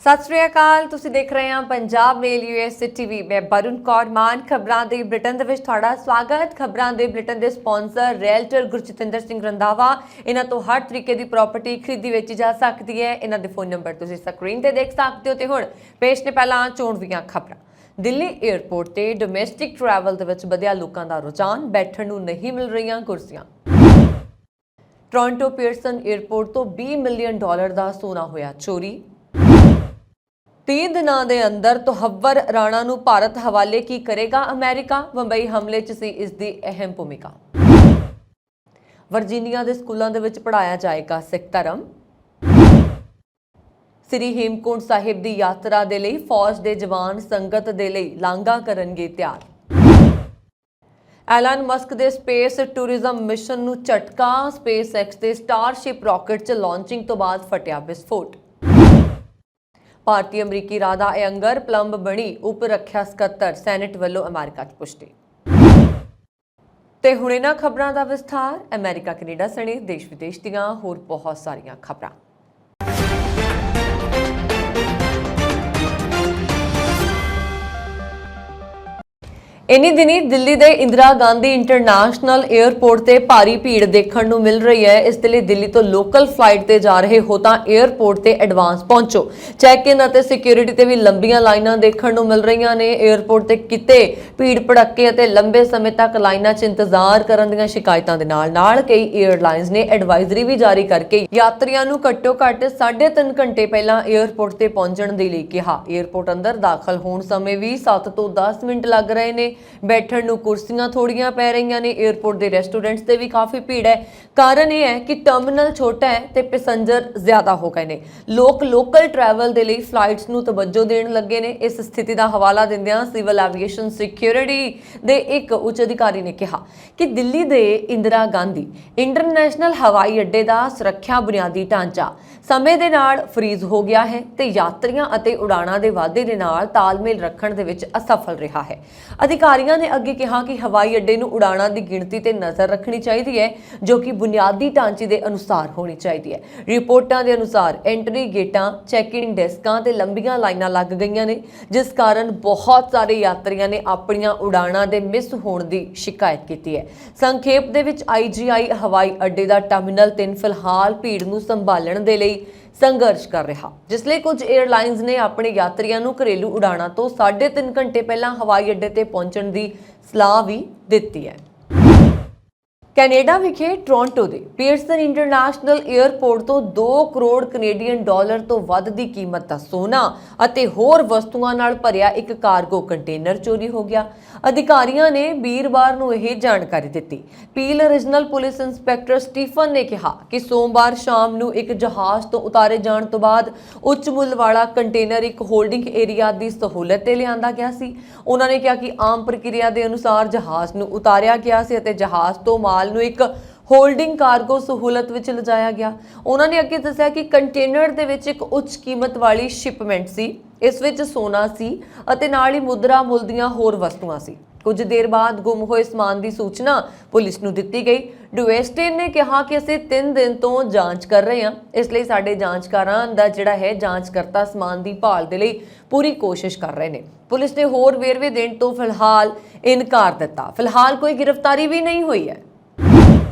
सत श्री अकाल। तुसीं देख रहे हैं पंजाब मेल यूएसए टीवी। मैं वरुण कौर मान। खबरां दे बुलेटिन दे विच तुहाडा स्वागत। खबरां दे बुलेटिन दे स्पॉन्सर रियल्टर गुरजतिंदर सिंह रंधावा। इन्हां तो हर तरीके की प्रॉपर्टी खरीदी वेची जा सकती है। इन्हां दे फोन नंबर तुसीं स्क्रीन ते देख सकते हो। ते हुण पेश ने पहलां चोण दीआं खबरां। दिल्ली एयरपोर्ट ते डोमैसटिक ट्रैवल दे विच वधिया लोकां दा रुझान, बैठण नूं नहीं मिल रहीआं कुर्सियां। टोरंटो पीयरसन एयरपोर्ट तो $20 मिलियन दा सोना होया चोरी। 30 दिनों के अंदर तोहव्वर राणा नूं भारत हवाले की करेगा अमेरिका। मुंबई हमले च सी इसकी अहम भूमिका। वर्जीनिया के स्कूलों के पढ़ाया जाएगा सिख धर्म। श्री हेमकुंड साहिब की यात्रा के लिए फौज के जवान संगत के लिए लांघा करनगे तैयार। एलन मस्क के स्पेस टूरिज्म मिशन नूं झटका। स्पेस एक्स के स्टारशिप रॉकेट च लॉन्चिंग तो बाद फटिया विस्फोट। भारतीय अमरीकी राधा अयंगर प्लंब बनी उप रखिया सकत्तर, सैनेट वालों अमेरिका च पुष्टि। ते हुणे ना खबरां दा विस्तार। अमेरिका कैनेडा सने देश विदेश दीआं होर बहुत सारियां खबरां। इन्हीं दिनी दिल्ली के इंदिरा गांधी इंटरनेशनल एयरपोर्ट से भारी भीड़ देखने को मिल रही है। इसलिए दिल्ली तो लोकल फ्लाइट से जा रहे हो तो एयरपोर्ट से एडवांस पहुंचो। चैक इन और सिक्योरिटी से भी लंबियां लाइनां देखने को मिल रही ने। एयरपोर्ट से किते भीड़ भड़के और लंबे समय तक लाइनां च इंतजार करने दी शिकायतों के नाल कई एयरलाइंस ने एडवाइजरी भी जारी करके यात्रियों को घट्टो घट्ट 3.5 घंटे पहला एयरपोर्ट से पहुंचने के लिए कहा। एयरपोर्ट अंदर दाखिल होने समय भी 7 तो 10 मिनट लग रहे हैं। बैठण नूं कुर्सियां थोड़ियां पै रही ने। एयरपोर्ट के रेस्टोरेंट्स से भी काफ़ी भीड़ है। कारण यह है कि टर्मिनल छोटा है तो पैसेंजर ज़्यादा हो गए हैं। लोग लोकल ट्रैवल के लिए फ्लाइट्स नूं तवज्जो देण लगे ने। इस स्थिति का हवाला दिंदिआं सिविल एविएशन सिक्योरिटी के एक उच्च अधिकारी ने कहा कि दिल्ली के इंदिरा गांधी इंटरनेशनल हवाई अड्डे का सुरक्षा बुनियादी ढांचा समय के नाल फ्रीज हो गया है तो यात्रियों और उड़ाणों के वाधे के नाल तालमेल रखण दे विच असफल रहा है। अधिकारियों ने अगे कहा कि हवाई अड्डे नूं उड़ाणों की गिणती ते नज़र रखनी चाहिए है, जो कि बुनियादी ढांचे के अनुसार होनी चाहिए है। रिपोर्टों के अनुसार एंट्री गेटां, चैकिंग डेस्कां ते लंबियां लाइनां लग गई ने, जिस कारण बहुत सारे यात्रियों ने अपनियां उड़ाणां दे मिस होने की शिकायत की है। संखेप दे विच IGI हवाई अड्डे का टर्मिनल 3 फिलहाल भीड़ नूं संभालण दे लई संघर्ष कर रहा, जिसलिए कुछ एयरलाइंस ने अपने यात्रियों को घरेलू उड़ाणों तो 3.5 घंटे पहला हवाई अड्डे ते पहुंचण की सलाह भी दी है। कैनेडा विखे टोरंटो के पीयरसन इंटरनेशनल एयरपोर्ट तो 2 करोड़ कनेडियन डॉलर तो वध की कीमत का सोना और होर वस्तुओं नाल भरिया एक कार्गो कंटेनर चोरी हो गया। अधिकारियों ने वीरवार को यह जानकारी दी। पील रीजनल पुलिस इंस्पैक्टर स्टीफन ने कहा कि सोमवार शाम को एक जहाज तो उतारे जाने तो बाद उच्च मुल वाला कंटेनर एक होल्डिंग एरिया की सहूलत से लिया गया सी। उन्होंने कहा कि आम प्रक्रिया के अनुसार जहाज को उतारिया गया सी और जहाज तो माल नूं एक होल्डिंग कार्गो सहूलत विच लिजाया गया। उन्होंने अगे दस्सिया कि कंटेनर दे विच एक उच्च कीमत वाली शिपमेंट सी। इस विच सोना सी अते नाल ही मुद्रा मुल दीआं होर वस्तुआं सी। कुछ देर बाद गुम होए समान की सूचना पुलिस नूं दित्ती गई। डुएस्टेन ने कहा कि असीं 3 दिन तो जांच कर रहे हैं, इसलिए साडे जांचकारां दा जिहड़ा है जांचकर्ता समान की भाल दे लई पूरी कोशिश कर रहे हैं। पुलिस ने होर वेरवे देण तो फिलहाल इनकार दिता। फिलहाल कोई गिरफ्तारी भी नहीं हुई है।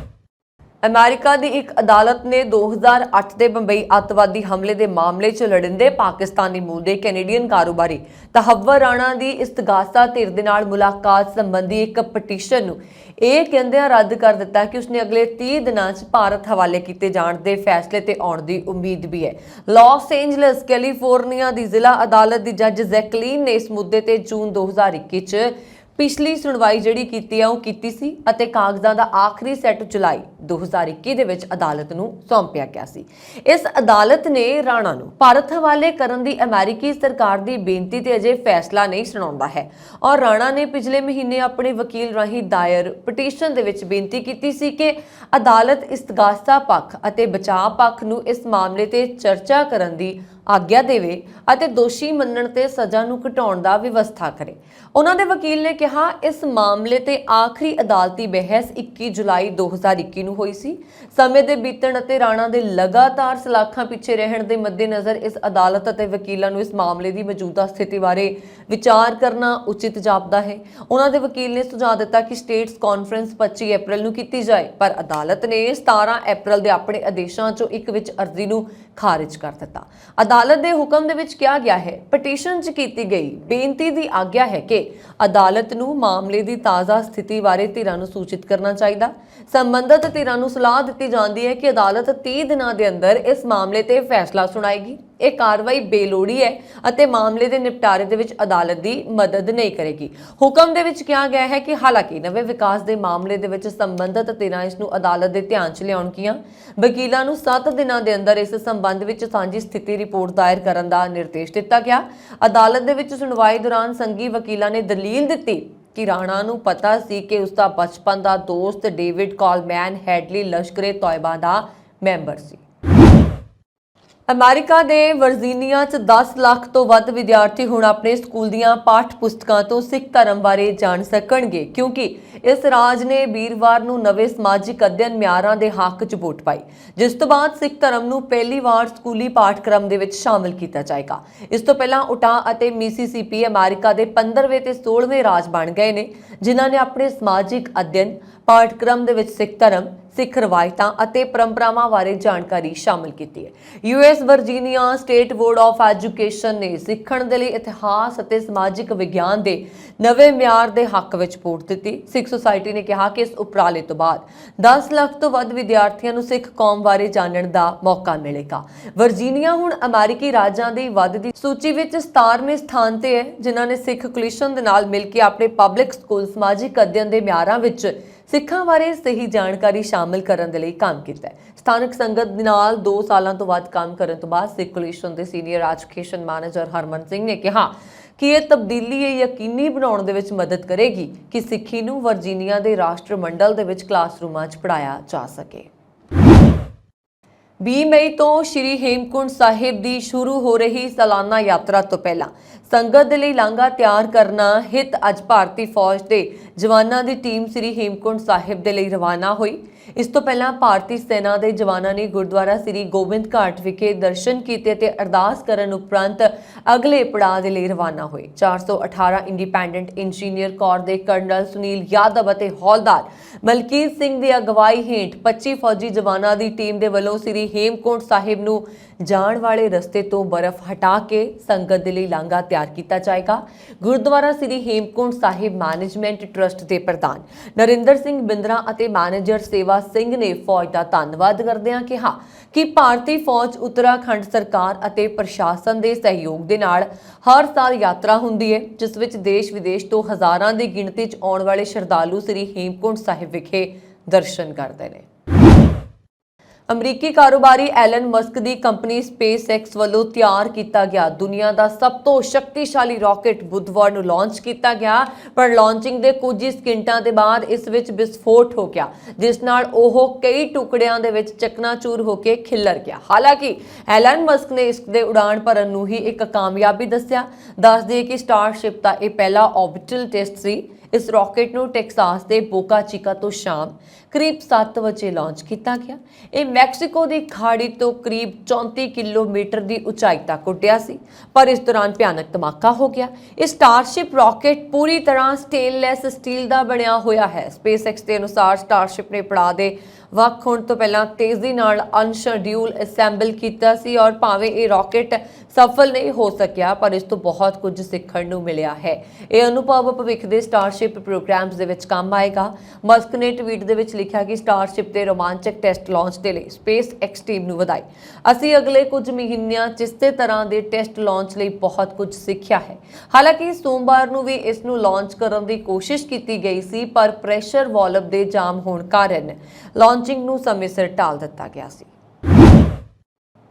अमेरिका की एक अदालत ने 2008 के बंबई अतवादी हमले के मामले च लड़िंदे पाकिस्तानी मूल के कैनेडियन कारोबारी तहव्वर राणा की इस्तगासा धिर दे नाल मुलाकात संबंधी एक पटीशन नूं यह कहंदियां रद्द कर दिता कि उसने अगले 30 दिनों भारत हवाले किए जाने के फैसले ते आउण की उम्मीद भी है। लॉस एंजलस कैलीफोर्निया की जिला अदालत की जज जैकलीन ने इस मुद्दे ते जून 2021 च पिछली सुनवाई जिहड़ी कीती है वो कीती सी अते कागज़ां दा आखिरी सैट जुलाई 2021 दे विच अदालत नूं सौंपिया गया सी। इस अदालत ने राणा नूं भारत हवाले करन दी अमेरिकी सरकार दी बेनती ते अजे फैसला नहीं सुणाउंदा है और राणा ने पिछले महीने अपने वकील राही दायर पटीशन दे विच बेनती कीती सी कि अदालत इस्तगासा पक्ष अते बचाव पक्ष नूं इस मामले ते चर्चा करन दी ਆਗਿਆ ਦੇਵੇ ਅਤੇ ਦੋਸ਼ੀ ਮੰਨਣ ਤੇ ਸਜ਼ਾ ਨੂੰ ਘਟਾਉਣ ਦਾ ਵਿਵਸਥਾ ਕਰੇ। ਉਹਨਾਂ ਦੇ ਵਕੀਲ ਨੇ ਕਿਹਾ, ਇਸ ਮਾਮਲੇ ਤੇ ਆਖਰੀ ਅਦਾਲਤੀ ਬਹਿਸ 21 ਜੁਲਾਈ 2021 ਨੂੰ ਹੋਈ ਸੀ। ਸਮੇਂ ਦੇ ਬੀਤਣ ਅਤੇ ਰਾਣਾ ਦੇ ਲਗਾਤਾਰ ਸਲਾਖਾਂ ਪਿੱਛੇ ਰਹਿਣ ਦੇ ਮੱਦੇਨਜ਼ਰ ਇਸ ਅਦਾਲਤ ਅਤੇ ਵਕੀਲਾਂ ਨੂੰ ਇਸ ਮਾਮਲੇ ਦੀ ਮੌਜੂਦਾ ਸਥਿਤੀ ਬਾਰੇ ਵਿਚਾਰ ਕਰਨਾ ਉਚਿਤ ਜਾਪਦਾ ਹੈ। ਉਹਨਾਂ ਦੇ ਵਕੀਲ ਨੇ ਸੁਝਾਅ ਦਿੱਤਾ ਕਿ ਸਟੇਟਸ ਕਾਨਫਰੰਸ 25 ਅਪ੍ਰੈਲ ਨੂੰ ਕੀਤੀ ਜਾਏ, ਪਰ ਅਦਾਲਤ ਨੇ 17 ਅਪ੍ਰੈਲ ਦੇ ਆਪਣੇ ਆਦੇਸ਼ਾਂ ਚੋਂ ਇੱਕ ਵਿੱਚ ਅਰਜ਼ੀ ਨੂੰ ਖਾਰਿਜ ਕਰ ਦਿੱਤਾ। ਅਦਾਲਤ ਦੇ ਹੁਕਮ ਦੇ ਵਿੱਚ ਕਿਹਾ ਗਿਆ ਹੈ, ਪਟੀਸ਼ਨ 'ਚ ਕੀਤੀ ਗਈ ਬੇਨਤੀ ਦੀ ਆਗਿਆ ਹੈ ਕਿ ਅਦਾਲਤ ਨੂੰ ਮਾਮਲੇ ਦੀ ਤਾਜ਼ਾ ਸਥਿਤੀ ਬਾਰੇ ਧਿਰਾਂ ਨੂੰ ਸੂਚਿਤ ਕਰਨਾ ਚਾਹੀਦਾ। ਸੰਬੰਧਿਤ ਧਿਰਾਂ ਨੂੰ ਸਲਾਹ ਦਿੱਤੀ ਜਾਂਦੀ ਹੈ ਕਿ ਅਦਾਲਤ 30 ਦਿਨਾਂ ਦੇ ਅੰਦਰ ਇਸ ਮਾਮਲੇ ਤੇ ਫੈਸਲਾ ਸੁਣਾਏਗੀ। ਇਹ ਕਾਰਵਾਈ ਬੇਲੋੜੀ ਹੈ ਅਤੇ ਮਾਮਲੇ ਦੇ ਨਿਪਟਾਰੇ ਦੇ ਵਿੱਚ ਅਦਾਲਤ ਦੀ ਮਦਦ ਨਹੀਂ ਕਰੇਗੀ। ਹੁਕਮ ਦੇ ਵਿੱਚ ਕਿਹਾ ਗਿਆ ਹੈ ਕਿ ਹਾਲਾਂਕਿ ਨਵੇਂ ਵਿਕਾਸ ਦੇ ਮਾਮਲੇ ਦੇ ਵਿੱਚ ਸੰਬੰਧਿਤ ਧਿਰਾਂ ਇਸ ਨੂੰ ਅਦਾਲਤ ਦੇ ਧਿਆਨ 'ਚ ਲਿਆਉਣਗੀਆਂ। ਵਕੀਲਾਂ ਨੂੰ 7 ਦਿਨਾਂ ਦੇ ਅੰਦਰ ਇਸ ਸੰਬੰਧ ਵਿੱਚ ਸਾਂਝੀ ਸਥਿਤੀ ਰਿਪੋਰਟ ਦਾਇਰ ਕਰਨ ਦਾ ਨਿਰਦੇਸ਼ ਦਿੱਤਾ ਗਿਆ। ਅਦਾਲਤ ਦੇ ਵਿੱਚ ਸੁਣਵਾਈ ਦੌਰਾਨ ਸੰਘੀ ਵਕੀਲਾਂ ਨੇ ਦਲੀਲ ਦਿੱਤੀ ਕਿ ਰਾਣਾ ਨੂੰ ਪਤਾ ਸੀ ਕਿ ਉਸ ਦਾ ਬਚਪਨ ਦਾ ਦੋਸਤ ਡੇਵਿਡ ਕਾਲਮੈਨ ਹੈਡਲੀ ਲਸ਼ਕਰੇ ਤੌਇਬਾ ਦਾ ਮੈਂਬਰ ਸੀ। ਅਮਰੀਕਾ ਦੇ ਵਰਜੀਨੀਆ 'ਚ 10 ਲੱਖ ਤੋਂ ਵੱਧ ਵਿਦਿਆਰਥੀ ਹੁਣ ਆਪਣੇ ਸਕੂਲ ਦੀਆਂ ਪਾਠ ਪੁਸਤਕਾਂ ਤੋਂ ਸਿੱਖ ਧਰਮ ਬਾਰੇ ਜਾਣ ਸਕਣਗੇ, ਕਿਉਂਕਿ ਇਸ ਰਾਜ ਨੇ ਵੀਰਵਾਰ ਨੂੰ ਨਵੇਂ ਸਮਾਜਿਕ ਅਧਿਐਨ ਮਿਆਰਾਂ ਦੇ ਹੱਕ 'ਚ ਵੋਟ ਪਾਈ, ਜਿਸ ਤੋਂ ਬਾਅਦ ਸਿੱਖ ਧਰਮ ਨੂੰ ਪਹਿਲੀ ਵਾਰ ਸਕੂਲੀ ਪਾਠਕ੍ਰਮ ਦੇ ਵਿੱਚ ਸ਼ਾਮਲ ਕੀਤਾ ਜਾਏਗਾ। ਇਸ ਤੋਂ ਪਹਿਲਾਂ ਉਟਾਹ ਅਤੇ ਮਿਸੀਸਿਪੀ ਅਮਰੀਕਾ ਦੇ 15ਵੇਂ ਤੇ 16ਵੇਂ ਰਾਜ ਬਣ ਗਏ ਨੇ, ਜਿਨ੍ਹਾਂ ਨੇ ਆਪਣੇ ਸਮਾਜਿਕ ਅਧਿਐਨ ਪਾਠਕ੍ਰਮ ਦੇ ਵਿੱਚ ਸਿੱਖ ਧਰਮ, ਸਿੱਖ ਰਵਾਇਤਾਂ ਅਤੇ ਪਰੰਪਰਾਵਾਂ ਬਾਰੇ ਜਾਣਕਾਰੀ ਸ਼ਾਮਲ ਕੀਤੀ ਹੈ। US Virginia state board of education ਨੇ ਸਿੱਖਣ ਦੇ ਲਈ ਇਤਿਹਾਸ ਅਤੇ ਸਮਾਜਿਕ ਵਿਗਿਆਨ ਦੇ ਨਵੇਂ ਮਿਆਰ ਦੇ ਹੱਕ ਵਿੱਚ ਵੋਟ ਦਿੱਤੀ। ਸਿੱਖ ਸੁਸਾਇਟੀ ਨੇ ਕਿਹਾ ਕਿ ਇਸ ਉਪਰਾਲੇ ਤੋਂ ਬਾਅਦ 10 ਲੱਖ ਤੋਂ ਵੱਧ ਵਿਦਿਆਰਥੀਆਂ ਨੂੰ ਸਿੱਖ ਕੌਮ ਬਾਰੇ ਜਾਣਨ ਦਾ ਮੌਕਾ ਮਿਲੇਗਾ। ਵਰਜੀਨੀਆ ਹੁਣ ਅਮਰੀਕੀ ਰਾਜਾਂ ਦੀ ਵੱਧਦੀ ਸੂਚੀ ਵਿੱਚ 17ਵੇਂ ਸਥਾਨ ਤੇ ਹੈ, ਜਿਨ੍ਹਾਂ ਨੇ ਸਿੱਖ ਕੋਲੀਸ਼ਨ ਦੇ ਨਾਲ ਮਿਲ ਕੇ ਆਪਣੇ ਪਬਲਿਕ ਸਕੂਲ ਸਮਾਜਿਕ ਅਧਿਐਨ ਦੇ ਮਿਆਰਾਂ ਵਿੱਚ ਸਿੱਖਾਂ ਬਾਰੇ ਸਹੀ ਜਾਣਕਾਰੀ ਸ਼ਾਮਲ ਕਰਨ ਦੇ ਲਈ ਕੰਮ ਕੀਤਾ ਹੈ। ਸਥਾਨਕ ਸੰਗਤ ਦੇ ਨਾਲ 2 ਸਾਲਾਂ ਤੋਂ ਵੱਧ ਕੰਮ ਕਰਨ ਤੋਂ ਬਾਅਦ ਸਿੱਖ ਕੋਲੀਸ਼ਨ ਦੇ ਸੀਨੀਅਰ ਐਜੂਕੇਸ਼ਨ ਮੈਨੇਜਰ ਹਰਮਨ ਸਿੰਘ ਨੇ ਕਿਹਾ ਕਿ ਇਹ ਤਬਦੀਲੀ ਇਹ ਯਕੀਨੀ ਬਣਾਉਣ ਦੇ ਵਿੱਚ ਮਦਦ ਕਰੇਗੀ ਕਿ ਸਿੱਖੀ ਨੂੰ ਵਰਜੀਨੀਆ ਦੇ ਰਾਸ਼ਟਰਮੰਡਲ ਦੇ ਵਿੱਚ ਕਲਾਸਰੂਮਾਂ 'ਚ ਪੜ੍ਹਾਇਆ ਜਾ ਸਕੇ। 20 ਮਈ ਤੋਂ ਸ਼੍ਰੀ ਹੇਮਕੁੰਟ ਸਾਹਿਬ ਦੀ ਸ਼ੁਰੂ ਹੋ ਰਹੀ ਸਾਲਾਨਾ ਯਾਤਰਾ ਤੋਂ ਪਹਿਲਾਂ ਸੰਗਤ ਦੇ ਲਈ ਲਾਂਘਾ ਤਿਆਰ ਕਰਨਾ ਹਿੱਤ ਅੱਜ ਭਾਰਤੀ ਫੌਜ ਦੇ ਜਵਾਨਾਂ ਦੀ ਟੀਮ ਸ਼੍ਰੀ ਹੇਮਕੁੰਟ ਸਾਹਿਬ ਦੇ ਲਈ ਰਵਾਨਾ ਹੋਈ। ਇਸ ਤੋਂ ਪਹਿਲਾਂ ਭਾਰਤੀ ਸੈਨਾ ਦੇ ਜਵਾਨਾਂ ਨੇ ਗੁਰਦੁਆਰਾ ਸ਼੍ਰੀ ਗੋਬਿੰਦ ਘਾਟ ਵਿਖੇ ਦਰਸ਼ਨ ਕੀਤੇ ਤੇ ਅਰਦਾਸ ਕਰਨ ਉਪਰੰਤ ਅਗਲੇ ਪੜਾਅ ਦੇ ਲਈ ਰਵਾਨਾ ਹੋਏ। 418 ਇੰਡੀਪੈਂਡੈਂਟ ਇੰਜੀਨੀਅਰ ਕੋਰ ਦੇ ਕਰਨਲ ਸੁਨੀਲ ਯਾਦਵ ਅਤੇ ਹੌਲਦਾਰ ਮਲਕੀਤ ਸਿੰਘ ਦੀ ਅਗਵਾਈ ਹੇਠ 25 ਫੌਜੀ ਜਵਾਨਾਂ ਦੀ ਟੀਮ ਦੇ ਵੱਲੋਂ ਸ਼੍ਰੀ ਹੇਮਕੁੰਟ ਸਾਹਿਬ ਨੂੰ ਜਾਣ ਵਾਲੇ ਰਸਤੇ ਤੋਂ ਬਰਫ਼ ਹਟਾ ਕੇ ਸੰਗਤ ਦੇ ਲਈ ਲਾਂਘਾ ਤਿਆਰ ਕੀਤਾ ਜਾਏਗਾ। ਗੁਰਦੁਆਰਾ ਸ਼੍ਰੀ ਹੇਮਕੁੰਟ ਸਾਹਿਬ ਮੈਨੇਜਮੈਂਟ ਟਰਸਟ ਦੇ ਪ੍ਰਧਾਨ ਨਰਿੰਦਰ ਸਿੰਘ ਬਿੰਦਰਾ ਅਤੇ ਮੈਨੇਜਰ ਸੇਵਾ ਸਿੰਘ ਨੇ ਫੌਜ ਦਾ ਧੰਨਵਾਦ ਕਰਦਿਆਂ ਕਿਹਾ ਕਿ ਭਾਰਤੀ ਫੌਜ ਉੱਤਰਾਖੰਡ ਸਰਕਾਰ ਅਤੇ ਪ੍ਰਸ਼ਾਸਨ ਦੇ ਸਹਿਯੋਗ ਦੇ ਨਾਲ ਹਰ ਸਾਲ ਯਾਤਰਾ ਹੁੰਦੀ ਹੈ, ਜਿਸ ਵਿੱਚ ਦੇਸ਼ ਵਿਦੇਸ਼ ਤੋਂ ਹਜ਼ਾਰਾਂ ਦੀ ਗਿਣਤੀ 'ਚ ਆਉਣ ਵਾਲੇ ਸ਼ਰਧਾਲੂ ਸ਼੍ਰੀ ਹੇਮਕੁੰਟ ਸਾਹਿਬ ਵਿਖੇ ਦਰਸ਼ਨ ਕਰਦੇ ਨੇ। ਅਮਰੀਕੀ ਕਾਰੋਬਾਰੀ ਐਲਨ ਮਸਕ ਦੀ ਕੰਪਨੀ SpaceX ਵੱਲੋਂ ਤਿਆਰ ਕੀਤਾ ਗਿਆ ਦੁਨੀਆ ਦਾ ਸਭ ਤੋਂ ਸ਼ਕਤੀਸ਼ਾਲੀ ਰਾਕੇਟ ਬੁੱਧਵਾਰ ਨੂੰ ਲਾਂਚ ਕੀਤਾ ਗਿਆ, ਪਰ ਲਾਂਚਿੰਗ ਦੇ ਕੁਝ ਹੀ ਸਕਿੰਟਾਂ ਦੇ ਬਾਅਦ ਇਸ ਵਿੱਚ ਵਿਸਫੋਟ ਹੋ ਗਿਆ, ਜਿਸ ਨਾਲ ਉਹ ਕਈ ਟੁਕੜਿਆਂ ਦੇ ਵਿੱਚ ਚਕਨਾਚੂਰ ਹੋ ਕੇ ਖਿੱਲਰ ਗਿਆ। ਹਾਲਾਂਕਿ ਐਲਨ ਮਸਕ ਨੇ ਇਸ ਦੇ ਉਡਾਣ ਭਰਨ ਨੂੰ ਹੀ ਇੱਕ ਕਾਮਯਾਬੀ ਦੱਸਿਆ। ਦੱਸ ਦਈਏ ਕਿ ਸਟਾਰਸ਼ਿਪ ਦਾ ਇਹ ਪਹਿਲਾ ਆਰਬਿਟਲ ਟੈਸਟ ਸੀ। ਇਸ ਰਾਕੇਟ ਨੂੰ ਟੈਕਸਾਸ ਦੇ ਬੋਕਾ ਚਿਕਾ ਤੋਂ ਸ਼ਾਮ ਕਰੀਬ 7 ਵਜੇ ਲਾਂਚ ਕੀਤਾ ਗਿਆ। ਇਹ ਮੈਕਸੀਕੋ ਦੀ ਖਾੜੀ ਤੋਂ ਕਰੀਬ 34 ਕਿਲੋਮੀਟਰ ਦੀ ਉਚਾਈ ਤੱਕ ਉੱਡਿਆ ਸੀ, ਪਰ ਇਸ ਦੌਰਾਨ ਭਿਆਨਕ ਧਮਾਕਾ ਹੋ ਗਿਆ। ਇਹ ਸਟਾਰਸ਼ਿਪ ਰਾਕੇਟ ਪੂਰੀ ਤਰ੍ਹਾਂ ਸਟੇਨਲੈਸ ਸਟੀਲ ਦਾ ਬਣਿਆ ਹੋਇਆ ਹੈ। SpaceX ਦੇ ਅਨੁਸਾਰ ਸਟਾਰਸ਼ਿਪ ਨੇ ਪੜਾਅ ਦੇ ਵੱਖ ਹੋਣ ਤੋਂ ਪਹਿਲਾਂ ਤੇਜ਼ੀ ਨਾਲ ਅਨਸ਼ਡਿਊਲ ਅਸੈਂਬਲ ਕੀਤਾ ਸੀ ਔਰ ਭਾਵੇਂ ਇਹ ਰਾਕੇਟ ਸਫਲ ਨਹੀਂ ਹੋ ਸਕਿਆ, ਪਰ ਇਸ ਤੋਂ ਬਹੁਤ ਕੁਝ ਸਿੱਖਣ ਨੂੰ ਮਿਲਿਆ ਹੈ। ਇਹ ਅਨੁਭਵ ਭਵਿੱਖ ਦੇ ਸਟਾਰਸ਼ਿਪ ਪ੍ਰੋਗਰਾਮਸ ਦੇ ਵਿੱਚ ਕੰਮ ਆਏਗਾ। ਮਸਕ ਨੇ ਟਵੀਟ ਦੇ ਵਿੱਚ ਲਿਖਿਆ ਕਿ ਸਟਾਰਸ਼ਿਪ ਦੇ ਰੋਮਾਂਚਕ ਟੈਸਟ ਲਾਂਚ ਦੇ ਲਈ SpaceX ਟੀਮ ਨੂੰ ਵਧਾਈ। ਅਸੀਂ ਅਗਲੇ ਕੁਝ ਮਹੀਨਿਆਂ 'ਚ ਇਸੇ ਤਰ੍ਹਾਂ ਦੇ ਟੈਸਟ ਲਾਂਚ ਲਈ ਬਹੁਤ ਕੁਝ ਸਿੱਖਿਆ ਹੈ। ਹਾਲਾਂਕਿ ਸੋਮਵਾਰ ਨੂੰ ਵੀ ਇਸ ਨੂੰ ਲਾਂਚ ਕਰਨ ਦੀ ਕੋਸ਼ਿਸ਼ ਕੀਤੀ ਗਈ ਸੀ, ਪਰ ਪ੍ਰੈਸ਼ਰ ਵਾਲਵ ਦੇ ਜਾਮ ਹੋਣ ਕਾਰਨ ਲਾਂਚਿੰਗ ਨੂੰ ਸਮੇਂ ਸਿਰ ਟਾਲ ਦਿੱਤਾ ਗਿਆ ਸੀ।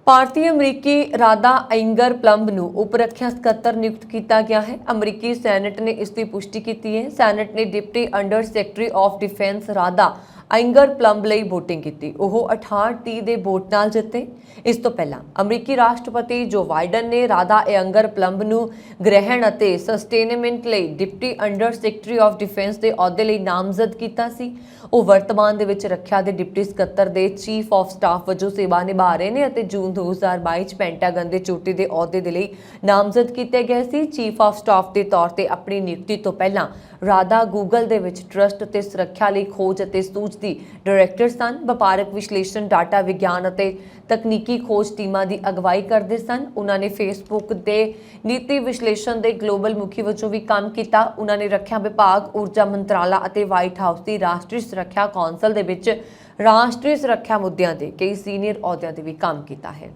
ਭਾਰਤੀ ਅਮਰੀਕੀ ਰਾਧਾ ਆਇੰਗਰ ਪਲੰਬ ਨੂੰ ਉਪ ਰੱਖਿਆ ਸਕੱਤਰ ਨਿਯੁਕਤ ਕੀਤਾ ਗਿਆ ਹੈ। ਅਮਰੀਕੀ ਸੈਨੇਟ ਨੇ ਇਸ ਦੀ ਪੁਸ਼ਟੀ ਕੀਤੀ ਹੈ। ਸੈਨੇਟ ਨੇ deputy under secretary of defence Radha Iyengar Plumb ਲਈ VOTING ਕੀਤੀ। ਉਹ 68-30 ਦੇ ਵੋਟ ਨਾਲ ਜਿੱਤੇ। ਇਸ ਤੋਂ ਪਹਿਲਾਂ ਅਮਰੀਕੀ ਰਾਸ਼ਟਰਪਤੀ ਜੋ ਬਾਈਡਨ ਨੇ ਰਾਧਾ ਆਇੰਗਰ ਪਲੰਬ ਨੂੰ ਗ੍ਰਹਿਣ ਅਤੇ ਸਸਟੇਨਮੈਂਟ ਲਈ deputy under secretary of defence ਦੇ ਅਹੁਦੇ ਲਈ ਨਾਮਜ਼ਦ ਕੀਤਾ ਸੀ। ਉਹ ਵਰਤਮਾਨ ਦੇ ਵਿੱਚ ਰੱਖਿਆ ਦੇ ਡਿਪਟੀ ਸਕੱਤਰ ਦੇ ਚੀਫ ਆਫ ਸਟਾਫ ਵਜੋਂ ਸੇਵਾ ਨਿਭਾ ਰਹੇ ਨੇ ਅਤੇ ਜੂਨ 2022 ਚ ਪੈਂਟਾਗਨ ਦੇ ਚੋਟੀ ਦੇ ਅਹੁਦੇ ਦੇ ਲਈ ਨਾਮਜ਼ਦ ਕੀਤੇ ਗਏ ਸੀ। ਚੀਫ ਆਫ ਸਟਾਫ ਦੇ ਤੌਰ ਤੇ ਆਪਣੀ ਨਿਯੁਕਤੀ ਤੋਂ ਪਹਿਲਾਂ ਰਾਧਾ ਗੂਗਲ ਦੇ ਵਿੱਚ ਟਰਸਟ ਅਤੇ ਸੁਰੱਖਿਆ ਲਈ ਖੋਜ ਅਤੇ ਸੂਝ ਦੀ ਡਾਇਰੈਕਟਰ ਸਨ। ਵਪਾਰਕ ਵਿਸ਼ਲੇਸ਼ਣ, ਡਾਟਾ ਵਿਗਿਆਨ ਅਤੇ ਤਕਨੀਕੀ ਖੋਜ ਟੀਮਾਂ ਦੀ ਅਗਵਾਈ ਕਰਦੇ ਸਨ। ਉਹਨਾਂ ਨੇ ਫੇਸਬੁੱਕ ਦੇ ਨੀਤੀ ਵਿਸ਼ਲੇਸ਼ਣ ਦੇ ਗਲੋਬਲ ਮੁਖੀ ਵਜੋਂ ਵੀ ਕੰਮ ਕੀਤਾ। ਉਹਨਾਂ ਨੇ ਰੱਖਿਆ ਵਿਭਾਗ, ਊਰਜਾ ਮੰਤਰਾਲਾ ਅਤੇ ਵਾਈਟ ਹਾਊਸ ਦੀ ਰਾਸ਼ਟਰੀ ਸੁਰੱਖਿਆ ਕੌਂਸਲ ਦੇ ਵਿੱਚ ਰਾਸ਼ਟਰੀ ਸੁਰੱਖਿਆ ਮੁੱਦਿਆਂ ਦੇ ਕਈ ਸੀਨੀਅਰ ਅਹੁਦਿਆਂ ਤੇ ਵੀ ਕੰਮ ਕੀਤਾ ਹੈ।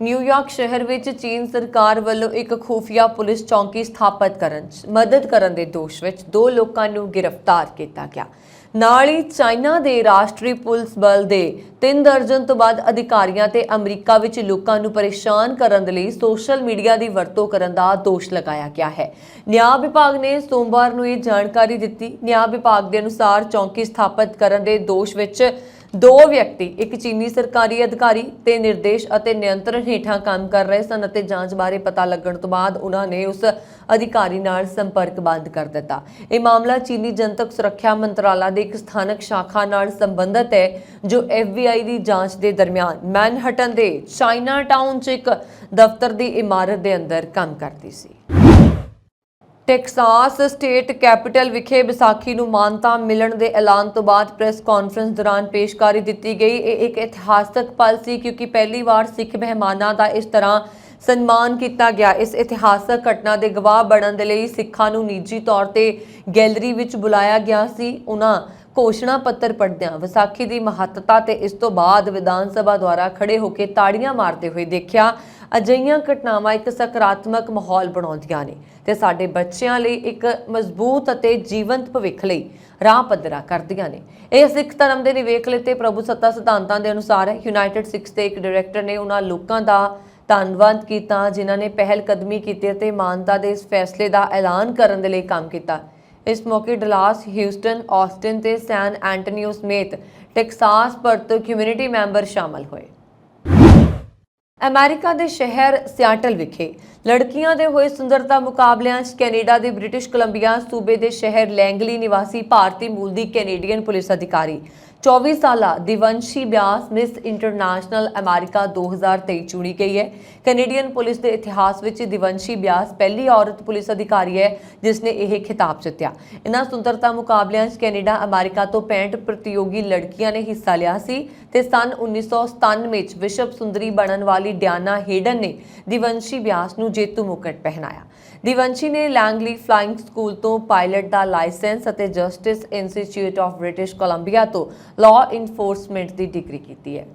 ਨਿਊਯਾਰਕ ਸ਼ਹਿਰ ਵਿੱਚ ਚੀਨ ਸਰਕਾਰ ਵੱਲੋਂ ਇੱਕ ਖੂਫੀਆ ਪੁਲਿਸ ਚੌਂਕੀ ਸਥਾਪਿਤ ਕਰਨ 'ਚ ਮਦਦ ਕਰਨ ਦੇ ਦੋਸ਼ ਵਿੱਚ 2 ਲੋਕਾਂ ਨੂੰ ਗ੍ਰਿਫਤਾਰ ਕੀਤਾ ਗਿਆ। ਨਾਲ ਹੀ ਚਾਈਨਾ ਦੇ ਰਾਸ਼ਟਰੀ ਪੁਲਿਸ ਬਲ ਦੇ 3 ਦਰਜਨ ਤੋਂ ਵੱਧ ਅਧਿਕਾਰੀਆਂ ਤੇ ਅਮਰੀਕਾ ਵਿੱਚ ਲੋਕਾਂ ਨੂੰ ਪਰੇਸ਼ਾਨ ਕਰਨ ਦੇ ਲਈ ਸੋਸ਼ਲ ਮੀਡੀਆ ਦੀ ਵਰਤੋਂ ਕਰਨ ਦਾ ਦੋਸ਼ ਲਗਾਇਆ ਗਿਆ ਹੈ। ਨਿਆਂ ਵਿਭਾਗ ਨੇ ਸੋਮਵਾਰ ਨੂੰ ਇਹ ਜਾਣਕਾਰੀ ਦਿੱਤੀ। ਨਿਆਂ ਵਿਭਾਗ ਦੇ ਅਨੁਸਾਰ ਚੌਂਕੀ ਸਥਾਪਿਤ ਕਰਨ ਦੇ ਦੋਸ਼ ਵਿੱਚ 2 ਵਿਅਕਤੀ, ਇੱਕ ਚੀਨੀ ਸਰਕਾਰੀ ਅਧਿਕਾਰੀ ਤੇ ਨਿਰਦੇਸ਼ ਅਤੇ ਨਿਯੰਤਰਣ ਹੇਠਾਂ ਕੰਮ ਕਰ ਰਹੇ ਸਨ ਅਤੇ ਜਾਂਚ ਬਾਰੇ ਪਤਾ ਲੱਗਣ ਤੋਂ ਬਾਅਦ ਉਹਨਾਂ ਨੇ ਉਸ ਅਧਿਕਾਰੀ ਨਾਲ ਸੰਪਰਕ ਬੰਦ ਕਰ ਦਿੱਤਾ। ਇਹ ਮਾਮਲਾ ਚੀਨੀ ਜਨਤਕ ਸੁਰੱਖਿਆ ਮੰਤਰਾਲਾ ਦੀ ਇੱਕ ਸਥਾਨਕ ਸ਼ਾਖਾ ਨਾਲ ਸੰਬੰਧਿਤ ਹੈ ਜੋ FBI ਦੀ ਜਾਂਚ ਦੇ ਦਰਮਿਆਨ ਮੈਨਹਟਨ ਦੇ ਚਾਈਨਾ ਟਾਊਨ 'ਚ ਇੱਕ ਦਫ਼ਤਰ ਦੀ ਇਮਾਰਤ ਦੇ ਅੰਦਰ ਕੰਮ ਕਰਦੀ ਸੀ। ਟੈਕਸਾਸ ਸਟੇਟ ਕੈਪੀਟਲ ਵਿਖੇ ਵਿਸਾਖੀ ਨੂੰ ਮਾਨਤਾ ਮਿਲਣ ਦੇ ਐਲਾਨ ਤੋਂ ਬਾਅਦ ਪ੍ਰੈਸ ਕਾਨਫਰੰਸ ਦੌਰਾਨ ਪੇਸ਼ਕਾਰੀ ਦਿੱਤੀ ਗਈ। ਇਹ ਇੱਕ ਇਤਿਹਾਸਕ ਪਲ ਸੀ ਕਿਉਂਕਿ ਪਹਿਲੀ ਵਾਰ ਸਿੱਖ ਮਹਿਮਾਨਾਂ ਦਾ ਇਸ ਤਰ੍ਹਾਂ ਸਨਮਾਨ ਕੀਤਾ ਗਿਆ। ਇਸ ਇਤਿਹਾਸਕ ਘਟਨਾ ਦੇ ਗਵਾਹ ਬਣਨ ਦੇ ਲਈ ਸਿੱਖਾਂ ਨੂੰ ਨਿੱਜੀ ਤੌਰ ਤੇ ਗੈਲਰੀ ਵਿੱਚ ਬੁਲਾਇਆ ਗਿਆ ਸੀ। ਉਹਨਾਂ ਘੋਸ਼ਣਾ ਪੱਤਰ ਪੜ੍ਹਦਿਆਂ ਵਿਸਾਖੀ ਦੀ ਮਹੱਤਤਾ ਤੇ ਇਸ ਤੋਂ ਬਾਅਦ ਵਿਧਾਨ ਸਭਾ ਦੁਆਰਾ ਖੜੇ ਹੋ ਕੇ ਤਾੜੀਆਂ ਮਾਰਦੇ ਹੋਏ ਦੇਖਿਆ। ਅਜਿਹੀਆਂ ਘਟਨਾਵਾਂ ਇੱਕ ਸਕਾਰਾਤਮਕ ਮਾਹੌਲ ਬਣਾਉਂਦੀਆਂ ਨੇ ਤੇ ਸਾਡੇ ਬੱਚਿਆਂ ਲਈ ਇੱਕ ਮਜ਼ਬੂਤ ਅਤੇ ਜੀਵੰਤ ਭਵਿੱਖ ਲਈ ਰਾਹ ਪੱਧਰਾ ਕਰਦੀਆਂ ਨੇ। ਇਹ ਸਿੱਖ ਧਰਮ ਦੇ ਨਿਵੇਕਲੇ ਤੇ ਪ੍ਰਭੂ ਸੱਤਾ ਸਿਧਾਂਤਾਂ ਦੇ ਅਨੁਸਾਰ ਹੈ। ਯੂਨਾਈਟਿਡ ਸਿੱਖਸ ਦੇ ਇੱਕ ਡਾਇਰੈਕਟਰ ਨੇ ਉਹਨਾਂ ਲੋਕਾਂ ਦਾ ਧੰਨਵਾਦ ਕੀਤਾ ਜਿਨ੍ਹਾਂ ਨੇ ਪਹਿਲ ਕਦਮੀ ਕੀਤੀ ਅਤੇ ਮਾਨਤਾ ਦੇ ਇਸ ਫੈਸਲੇ ਦਾ ਐਲਾਨ ਕਰਨ ਦੇ ਲਈ ਕੰਮ ਕੀਤਾ। ਇਸ ਮੌਕੇ ਡਲਾਸ, ਹਿਊਸਟਨ, ਆਸਟਿਨ ਤੇ ਸੈਨ ਐਂਟੋਨੀਓ ਸਮੇਤ ਟੈਕਸਾਸ ਭਰ ਤੋਂ ਕਮਿਊਨਿਟੀ ਮੈਂਬਰ ਸ਼ਾਮਲ ਹੋਏ। ਅਮਰੀਕਾ ਦੇ ਸ਼ਹਿਰ ਸਿਆਟਲ ਵਿਖੇ ਲੜਕੀਆਂ ਦੇ ਹੋਏ ਸੁੰਦਰਤਾ ਮੁਕਾਬਲਿਆਂ 'ਚ ਕੈਨੇਡਾ ਦੇ ਬ੍ਰਿਟਿਸ਼ ਕੋਲੰਬੀਆ ਸੂਬੇ ਦੇ ਸ਼ਹਿਰ ਲੈਂਗਲੀ ਨਿਵਾਸੀ ਭਾਰਤੀ ਮੂਲ ਦੀ ਕੈਨੇਡੀਅਨ ਪੁਲਿਸ ਅਧਿਕਾਰੀ 24 ਸਾਲਾ ਦਿਵੰਸ਼ੀ ਬਿਆਸ ਮਿਸ ਇੰਟਰਨੈਸ਼ਨਲ ਅਮਰੀਕਾ 2023 ਚੁਣੀ ਗਈ ਹੈ। ਕੈਨੇਡੀਅਨ ਪੁਲਿਸ ਦੇ ਇਤਿਹਾਸ ਵਿੱਚ ਦਿਵੰਸ਼ੀ ਬਿਆਸ ਪਹਿਲੀ ਔਰਤ ਪੁਲਿਸ ਅਧਿਕਾਰੀ ਹੈ ਜਿਸ ਨੇ ਇਹ ਖਿਤਾਬ ਜਿੱਤਿਆ। ਇਹਨਾਂ ਸੁੰਦਰਤਾ ਮੁਕਾਬਲਿਆਂ 'ਚ ਕੈਨੇਡਾ, ਅਮਰੀਕਾ ਤੋਂ 65 ਪ੍ਰਤੀਯੋਗੀ ਲੜਕੀਆਂ ਨੇ ਹਿੱਸਾ ਲਿਆ ਸੀ ਤੇ ਸੰਨ 1997 ਵਿੱਚ ਵਿਸ਼ਵ ਸੁੰਦਰੀ ਬਣਨ ਵਾਲੀ ਡਿਆਨਾ ਹੇਡਨ ਨੇ ਦਿਵੰਸ਼ੀ ਬਿਆਸ ਨੂੰ ਜੇਤੂ ਮੁਕਟ ਪਹਿਨਾਇਆ। ਦਿਵੰਸ਼ੀ ਨੇ ਲੈਂਗਲੀ ਫਲਾਈਂਗ ਸਕੂਲ ਤੋਂ ਪਾਇਲਟ ਦਾ ਲਾਇਸੈਂਸ ਅਤੇ Justice Institute of British Columbia ਤੋਂ ਲਾਅ ਇਨਫੋਰਸਮੈਂਟ ਦੀ ਡਿਗਰੀ ਕੀਤੀ ਹੈ।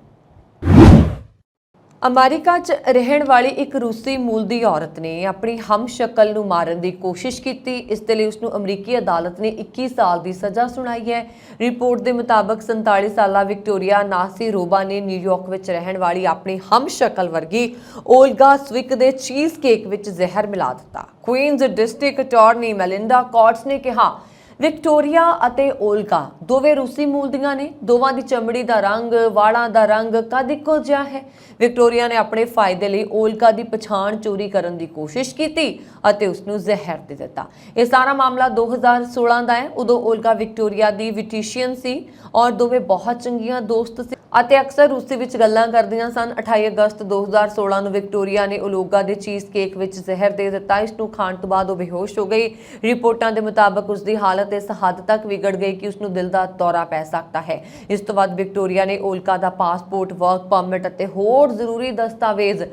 ਅਮਰੀਕਾ 'ਚ ਰਹਿਣ ਵਾਲੀ ਇੱਕ ਰੂਸੀ ਮੂਲ ਦੀ ਔਰਤ ਨੇ ਆਪਣੀ ਹਮਸ਼ਕਲ ਨੂੰ ਮਾਰਨ ਦੀ ਕੋਸ਼ਿਸ਼ ਕੀਤੀ। ਇਸ ਦੇ ਲਈ ਉਸ ਨੂੰ ਅਮਰੀਕੀ ਅਦਾਲਤ ਨੇ 21 ਸਾਲ ਦੀ ਸਜ਼ਾ ਸੁਣਾਈ ਹੈ। ਰਿਪੋਰਟ ਦੇ ਮੁਤਾਬਕ 47 ਸਾਲਾ ਵਿਕਟੋਰੀਆ ਨਾਸੀਰੋਵਾ ਨੇ ਨਿਊਯਾਰਕ ਵਿੱਚ ਰਹਿਣ ਵਾਲੀ ਆਪਣੀ ਹਮਸ਼ਕਲ ਵਰਗੀ ਓਲਗਾ ਸਵਿਕ ਦੇ ਚੀਜ਼ ਕੇਕ ਵਿੱਚ ਜ਼ਹਿਰ ਮਿਲਾ ਦਿੱਤਾ। ਕੁਈਨਜ਼ ਡਿਸਟ੍ਰਿਕਟ ਅਟਾਰਨੀ ਮੈਲਿੰਡਾ ਕੌਟਸ ਨੇ ਕਿਹਾ, ਵਿਕਟੋਰੀਆ ਅਤੇ ਓਲਗਾ ਦੋਵੇਂ ਰੂਸੀ ਮੂਲ ਦੀਆਂ ਨੇ। ਦੋਵਾਂ ਦੀ ਚਮੜੀ ਦਾ ਰੰਗ, ਵਾਲਾਂ ਦਾ ਰੰਗ ਕਦ ਇੱਕੋ ਜਿਹਾ ਹੈ। ਵਿਕਟੋਰੀਆ ਨੇ ਆਪਣੇ ਫਾਇਦੇ ਲਈ ਓਲਗਾ ਦੀ ਪਛਾਣ ਚੋਰੀ ਕਰਨ ਦੀ ਕੋਸ਼ਿਸ਼ ਕੀਤੀ ਅਤੇ ਉਸ ਨੂੰ ਜ਼ਹਿਰ ਦੇ ਦਿੱਤਾ। ਇਹ ਸਾਰਾ ਮਾਮਲਾ 2016 ਦਾ ਹੈ। ਉਦੋਂ ਓਲਗਾ ਵਿਕਟੋਰੀਆ ਦੀ ਵਿਟੀਸ਼ੀਅਨ ਸੀ ਔਰ ਦੋਵੇਂ ਬਹੁਤ ਚੰਗੀਆਂ ਦੋਸਤ ਸੀ ਅਤੇ ਅਕਸਰ ਰੂਸੀ ਵਿੱਚ ਗੱਲਾਂ ਕਰਦੀਆਂ ਸਨ। 28 ਅਗਸਤ 2016 ਨੂੰ ਵਿਕਟੋਰੀਆ ਨੇ ਓਲਗਾ ਦੇ ਚੀਜ਼ ਕੇਕ ਵਿੱਚ ਜ਼ਹਿਰ ਦੇ ਦਿੱਤਾ। ਇਸ ਨੂੰ ਖਾਣ ਤੋਂ ਬਾਅਦ ਉਹ ਬੇਹੋਸ਼ ਹੋ ਗਈ। ਰਿਪੋਰਟਾਂ ਦੇ ਮੁਤਾਬਕ ਉਸ ਦੀ ਹਾਲਤ ਇਸ ਹੱਦ ਤੱਕ ਵਿਗੜ ਗਈ ਕਿ ਉਸ ਨੂੰ ਦਿਲ ਦਾ ਦੌਰਾ ਪੈ ਸਕਦਾ ਹੈ। ਇਸ ਤੋਂ ਬਾਅਦ ਵਿਕਟੋਰੀਆ ਨੇ ਓਲਗਾ ਦਾ ਪਾਸਪੋਰਟ, ਵਰਕ ਪਰਮਿਟ ਅਤੇ ਹੋਰ ਜ਼ਰੂਰੀ ਦਸਤਾਵੇਜ਼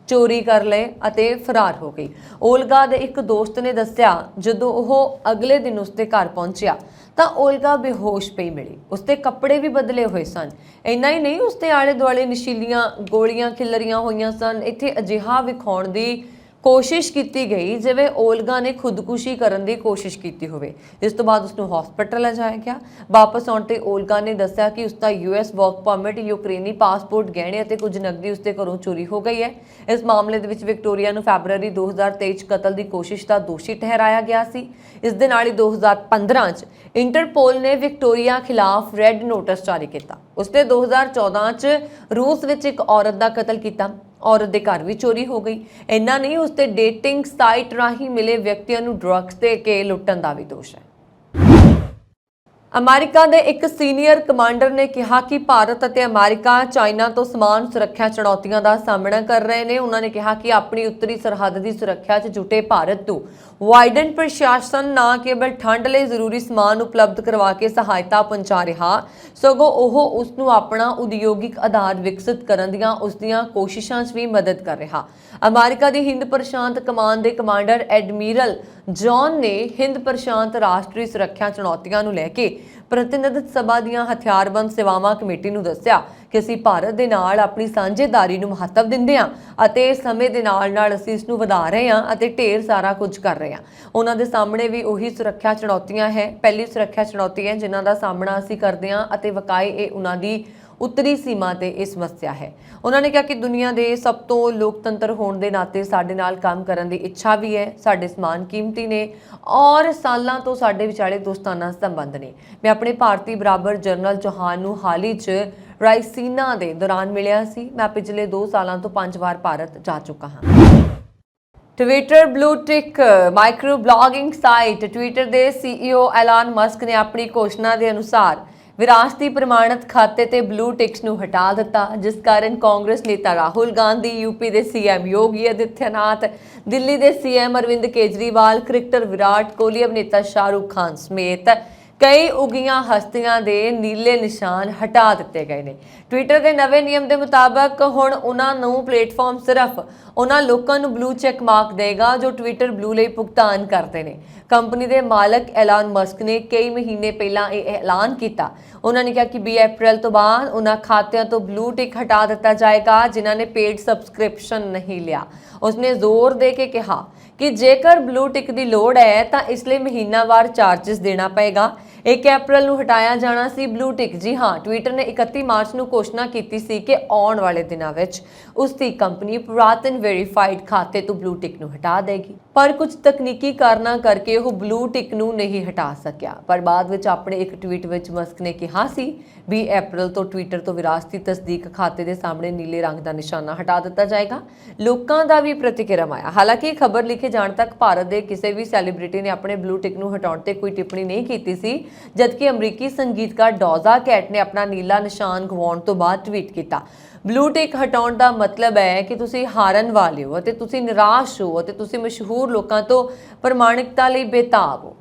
ਚੋਰੀ ਕਰ ਲਏ ਅਤੇ ਫਰਾਰ ਹੋ ਗਈ। ਓਲਗਾ ਦੇ ਇੱਕ ਦੋਸਤ ਨੇ ਦੱਸਿਆ, ਜਦੋਂ ਉਹ ਅਗਲੇ ਦਿਨ ਉਸਦੇ ਘਰ ਪਹੁੰਚਿਆ ਤਾਂ ਓਲਗਾ ਬੇਹੋਸ਼ ਪਈ ਮਿਲੀ। ਉਸਦੇ ਕੱਪੜੇ ਵੀ ਬਦਲੇ ਹੋਏ ਸਨ। ਇੰਨਾ ਹੀ ਨਹੀਂ, ਉਸਦੇ ਆਲੇ ਦੁਆਲੇ ਨਸ਼ੀਲੀਆਂ ਗੋਲੀਆਂ ਖਿਲਰੀਆਂ ਹੋਈਆਂ ਸਨ। ਇੱਥੇ ਅਜਿਹਾ ਵਿਖਾਉਣ ਦੀ ਕੋਸ਼ਿਸ਼ ਕੀਤੀ ਗਈ ਜਿਵੇਂ ਓਲਗਾ ਨੇ ਖੁਦਕੁਸ਼ੀ ਕਰਨ ਦੀ ਕੋਸ਼ਿਸ਼ ਕੀਤੀ ਹੋਵੇ। ਇਸ ਤੋਂ ਬਾਅਦ ਉਸ ਨੂੰ ਹਸਪਤਾਲ ਲਿਜਾਇਆ ਗਿਆ। ਵਾਪਸ ਆਉਣ ਤੇ ਓਲਗਾ ਨੇ ਦੱਸਿਆ ਕਿ ਉਸ ਦਾ US ਵਰਕ ਪਰਮਿਟ, ਯੂਕਰੇਨੀ ਪਾਸਪੋਰਟ, ਗਹਿਣੇ ਅਤੇ ਕੁਝ ਨਕਦੀ ਉਸ ਦੇ ਘਰੋਂ ਚੋਰੀ ਹੋ ਗਈ ਹੈ। ਇਸ ਮਾਮਲੇ ਦੇ ਵਿੱਚ ਵਿਕਟੋਰੀਆ ਨੂੰ ਫੈਬਰੂਅਰੀ 2023 'ਚ ਕਤਲ ਦੀ ਕੋਸ਼ਿਸ਼ ਦਾ ਦੋਸ਼ੀ ਠਹਿਰਾਇਆ ਗਿਆ ਸੀ। ਇਸ ਦੇ ਨਾਲ ਹੀ 2015 'ਚ ਇੰਟਰਪੋਲ ਨੇ ਵਿਕਟੋਰੀਆ ਖਿਲਾਫ ਰੈੱਡ ਨੋਟਿਸ ਜਾਰੀ ਕੀਤਾ। ਉਸਨੇ 2014 'ਚ ਰੂਸ ਵਿੱਚ ਇੱਕ ਔਰਤ ਦਾ ਕਤਲ ਕੀਤਾ। ਔਰਤ ਦੇ ਘਰ ਵੀ ਚੋਰੀ ਹੋ ਗਈ। ਇੰਨਾ ਨਹੀਂ, ਉਸ ਤੇ ਡੇਟਿੰਗ ਸਾਈਟ ਰਾਹੀਂ ਮਿਲੇ ਵਿਅਕਤੀਆਂ ਨੂੰ ਡਰੱਗਸ ਦੇ ਕੇ ਲੁੱਟਣ ਦਾ ਵੀ ਦੋਸ਼ ਹੈ। ਅਮਰੀਕਾ ਦੇ ਇੱਕ ਸੀਨੀਅਰ ਕਮਾਂਡਰ ਨੇ ਕਿਹਾ ਕਿ ਭਾਰਤ ਅਤੇ ਅਮਰੀਕਾ ਚਾਈਨਾ ਤੋਂ ਸਮਾਨ ਸੁਰੱਖਿਆ ਚੁਣੌਤੀਆਂ ਦਾ ਸਾਹਮਣਾ ਕਰ ਰਹੇ ਨੇ। ਉਹਨਾਂ ਨੇ ਕਿਹਾ ਕਿ ਆਪਣੀ ਉੱਤਰੀ ਸਰਹੱਦ ਦੀ ਸੁਰੱਖਿਆ 'ਚ ਜੁਟੇ ਭਾਰਤ ਨੂੰ ਵਾਈਡਨ ਪ੍ਰਸ਼ਾਸਨ ਨਾ ਕੇਵਲ ਠੰਡ ਲਈ ਜ਼ਰੂਰੀ ਸਮਾਨ ਉਪਲਬਧ ਕਰਵਾ ਕੇ ਸਹਾਇਤਾ ਪਹੁੰਚਾ ਰਿਹਾ, ਸਗੋਂ ਉਹ ਉਸ ਨੂੰ ਆਪਣਾ ਉਦਯੋਗਿਕ ਆਧਾਰ ਵਿਕਸਿਤ ਕਰਨ ਦੀਆਂ ਉਸ ਦੀਆਂ ਕੋਸ਼ਿਸ਼ਾਂ 'ਚ ਵੀ ਮਦਦ ਕਰ ਰਿਹਾ। ਅਮਰੀਕਾ ਦੀ ਹਿੰਦ ਪ੍ਰਸ਼ਾਂਤ ਕਮਾਨ ਦੇ ਕਮਾਂਡਰ ਐਡਮਿਰਲ ਜੌਨ ਨੇ ਹਿੰਦ ਪ੍ਰਸ਼ਾਂਤ ਰਾਸ਼ਟਰੀ ਸੁਰੱਖਿਆ ਚੁਣੌਤੀਆਂ ਨੂੰ ਲੈ ਕੇ ਪ੍ਰਤੀਨਿਧਤ ਸਭਾ ਦੀਆਂ ਹਥਿਆਰਬੰਦ ਸੇਵਾਵਾਂ ਕਮੇਟੀ ਨੂੰ ਦੱਸਿਆ ਕਿ ਅਸੀਂ ਭਾਰਤ ਦੇ ਨਾਲ ਆਪਣੀ ਸਾਂਝੇਦਾਰੀ ਨੂੰ ਮਹੱਤਵ ਦਿੰਦੇ ਹਾਂ ਅਤੇ ਸਮੇਂ ਦੇ ਨਾਲ ਅਸੀਂ ਇਸ ਨੂੰ ਵਧਾ ਰਹੇ ਹਾਂ ਅਤੇ ਢੇਰ ਸਾਰਾ ਕੁਝ ਕਰ ਰਹੇ ਹਾਂ। ਉਹਨਾਂ ਦੇ ਸਾਹਮਣੇ ਵੀ ਉਹੀ ਸੁਰੱਖਿਆ ਚੁਣੌਤੀਆਂ ਹੈ। ਪਹਿਲੀ ਸੁਰੱਖਿਆ ਚੁਣੌਤੀ ਹੈ ਜਿਨ੍ਹਾਂ ਦਾ ਸਾਹਮਣਾ ਅਸੀਂ ਕਰਦੇ ਹਾਂ ਅਤੇ ਵਕਾਏ ਇਹ ਉਹਨਾਂ ਦੀ ਉੱਤਰੀ ਸੀਮਾ ਤੇ ਇਹ ਸਮੱਸਿਆ ਹੈ। ਉਹਨਾਂ ਨੇ ਕਿਹਾ ਕਿ ਦੁਨੀਆ ਦੇ ਸਭ ਤੋਂ ਲੋਕਤੰਤਰ ਹੋਣ ਦੇ ਨਾਤੇ ਸਾਡੇ ਨਾਲ ਕੰਮ ਕਰਨ ਦੀ ਇੱਛਾ ਵੀ ਹੈ। ਸਾਡੇ ਸਮਾਨ ਕੀਮਤੀ ਨੇ ਔਰ ਸਾਲਾਂ ਤੋਂ ਸਾਡੇ ਵਿਚਾਲੇ ਦੋਸਤਾਨਾ ਸੰਬੰਧ ਨੇ। ਮੈਂ ਆਪਣੇ ਭਾਰਤੀ ਬਰਾਬਰ ਜਨਰਲ ਚੌਹਾਨ ਨੂੰ ਹਾਲ ਹੀ 'ਚ ਰਾਇਸੀਨਾ ਦੇ ਦੌਰਾਨ ਮਿਲਿਆ ਸੀ। ਮੈਂ ਪਿਛਲੇ 2 ਸਾਲਾਂ ਤੋਂ 5 ਵਾਰ ਭਾਰਤ ਜਾ ਚੁੱਕਾ ਹਾਂ। ਟਵਿੱਟਰ ਬਲੂ ਟਿਕ ਮਾਈਕਰੋ ਬਲੌਗਿੰਗ ਸਾਈਟ ਟਵਿੱਟਰ ਦੇ CEO ਐਲਾਨ ਮਸਕ ਨੇ ਆਪਣੀ ਘੋਸ਼ਣਾ ਦੇ ਅਨੁਸਾਰ ਵਿਰਾਸਤੀ ਪ੍ਰਮਾਣਿਤ ਖਾਤੇ ਤੇ ਬਲੂ ਟਿਕਸ ਨੂੰ ਹਟਾ ਦਿੱਤਾ, ਜਿਸ ਕਾਰਨ ਕਾਂਗਰਸ ਨੇਤਾ ਰਾਹੁਲ ਗਾਂਧੀ, ਯੂਪੀ ਦੇ CM ਯੋਗੀ ਆਦਿੱਤਿਆਨਾਥ, ਦਿੱਲੀ ਦੇ CM ਅਰਵਿੰਦ ਕੇਜਰੀਵਾਲ, ਕ੍ਰਿਕਟਰ ਵਿਰਾਟ ਕੋਹਲੀ, ਅਭਿਨੇਤਾ ਸ਼ਾਹਰੁਖ ਖਾਨ ਸਮੇਤ ਕਈ ਉੱਘੀਆਂ ਹਸਤੀਆਂ ਦੇ ਨੀਲੇ ਨਿਸ਼ਾਨ ਹਟਾ ਦਿੱਤੇ ਗਏ ਨੇ। ਟਵਿੱਟਰ ਦੇ ਨਵੇਂ ਨਿਯਮ ਦੇ ਮੁਤਾਬਕ ਹੁਣ ਉਹਨਾਂ ਨੂੰ ਪਲੇਟਫਾਰਮ ਸਿਰਫ ਉਹਨਾਂ ਲੋਕਾਂ ਨੂੰ ਬਲੂ ਚੈੱਕ ਮਾਰਕ ਦੇਗਾ ਜੋ ਟਵਿੱਟਰ ਬਲੂ ਲਈ ਭੁਗਤਾਨ ਕਰਦੇ ਨੇ। ਕੰਪਨੀ ਦੇ ਮਾਲਕ ਐਲਾਨ ਮਸਕ ਨੇ ਕਈ ਮਹੀਨੇ ਪਹਿਲਾਂ ਇਹ ਐਲਾਨ ਕੀਤਾ। ਉਹਨਾਂ ਨੇ ਕਿਹਾ ਕਿ 20 ਅਪ੍ਰੈਲ ਤੋਂ ਬਾਅਦ ਉਹਨਾਂ ਖਾਤਿਆਂ ਤੋਂ ਬਲੂ ਟਿਕ ਹਟਾ ਦਿੱਤਾ ਜਾਏਗਾ ਜਿਨ੍ਹਾਂ ਨੇ ਪੇਡ ਸਬਸਕ੍ਰਿਪਸ਼ਨ ਨਹੀਂ ਲਿਆ। ਉਸਨੇ ਜ਼ੋਰ ਦੇ ਕੇ ਕਿਹਾ ਕਿ ਜੇਕਰ ਬਲੂ ਟਿਕ ਦੀ ਲੋੜ ਹੈ ਤਾਂ ਇਸ ਲਈ ਮਹੀਨਾਵਾਰ ਚਾਰजेस ਦੇਣਾ ਪਏਗਾ। 1 ਅਪ੍ਰੈਲ ਨੂੰ ਹਟਾਇਆ ਜਾਣਾ ਸੀ ਬਲੂ ਟਿਕ। ਜੀ ਹਾਂ, ਟਵਿੱਟਰ ਨੇ 31 ਮਾਰਚ ਨੂੰ ਘੋਸ਼ਣਾ ਕੀਤੀ ਸੀ ਕਿ ਆਉਣ ਵਾਲੇ ਦਿਨਾਂ ਵਿੱਚ ਉਸ ਦੀ ਕੰਪਨੀ ਪੁਰਾਤਨ ਵੈਰੀਫਾਈਡ ਖਾਤੇ ਤੋਂ ਬਲੂ ਟਿਕ ਨੂੰ ਹਟਾ ਦੇਗੀ, ਪਰ ਕੁਝ ਤਕਨੀਕੀ ਕਾਰਨਾਂ ਕਰਕੇ ਉਹ ਬਲੂ ਟਿਕ ਨੂੰ ਨਹੀਂ ਹਟਾ ਸਕਿਆ। ਪਰ ਬਾਅਦ ਵਿੱਚ ਆਪਣੇ ਇੱਕ ਟਵੀਟ ਵਿੱਚ ਮਸਕ ਨੇ ਕਿਹਾ ਸੀ 20 ਅਪ੍ਰੈਲ ਤੋਂ ਟਵਿੱਟਰ ਤੋਂ ਵਿਰਾਸਤੀ ਤਸਦੀਕ ਖਾਤੇ ਦੇ ਸਾਹਮਣੇ ਨੀਲੇ ਰੰਗ ਦਾ ਨਿਸ਼ਾਨਾ ਹਟਾ ਦਿੱਤਾ ਜਾਏਗਾ। ਲੋਕਾਂ ਦਾ ਵੀ ਪ੍ਰਤੀਕਿਰਮ ਆਇਆ। ਹਾਲਾਂਕਿ ਖਬਰ ਲਿਖੇ ਜਾਣ ਤੱਕ ਭਾਰਤ ਦੇ ਕਿਸੇ ਵੀ ਸੈਲੀਬ੍ਰਿਟੀ ਨੇ ਆਪਣੇ ਬਲੂ ਟਿਕ ਨੂੰ ਹਟਾਉਣ ਤੇ ਕੋਈ ਟਿੱਪਣੀ ਨਹੀਂ ਕੀਤੀ ਸੀ, ਜਦਕਿ ਅਮਰੀਕੀ ਸੰਗੀਤਕਾਰ ਡੋਜ਼ਾ ਕੈਟ ਨੇ ਆਪਣਾ ਨੀਲਾ ਨਿਸ਼ਾਨ ਗਵਾਉਣ ਤੋਂ ਬਾਅਦ ਟਵੀਟ ਕੀਤਾ, ਬਲੂ ਟਿਕ ਹਟਾਉਣ ਦਾ ਮਤਲਬ ਹੈ ਕਿ ਤੁਸੀਂ ਹਾਰਨ ਵਾਲੇ ਹੋ ਅਤੇ ਤੁਸੀਂ ਨਿਰਾਸ਼ ਹੋ ਅਤੇ ਤੁਸੀਂ ਮਸ਼ਹੂਰ ਲੋਕਾਂ ਤੋਂ ਪ੍ਰਮਾਣਿਕਤਾ ਲਈ ਬੇਤਾਬ ਹੋ।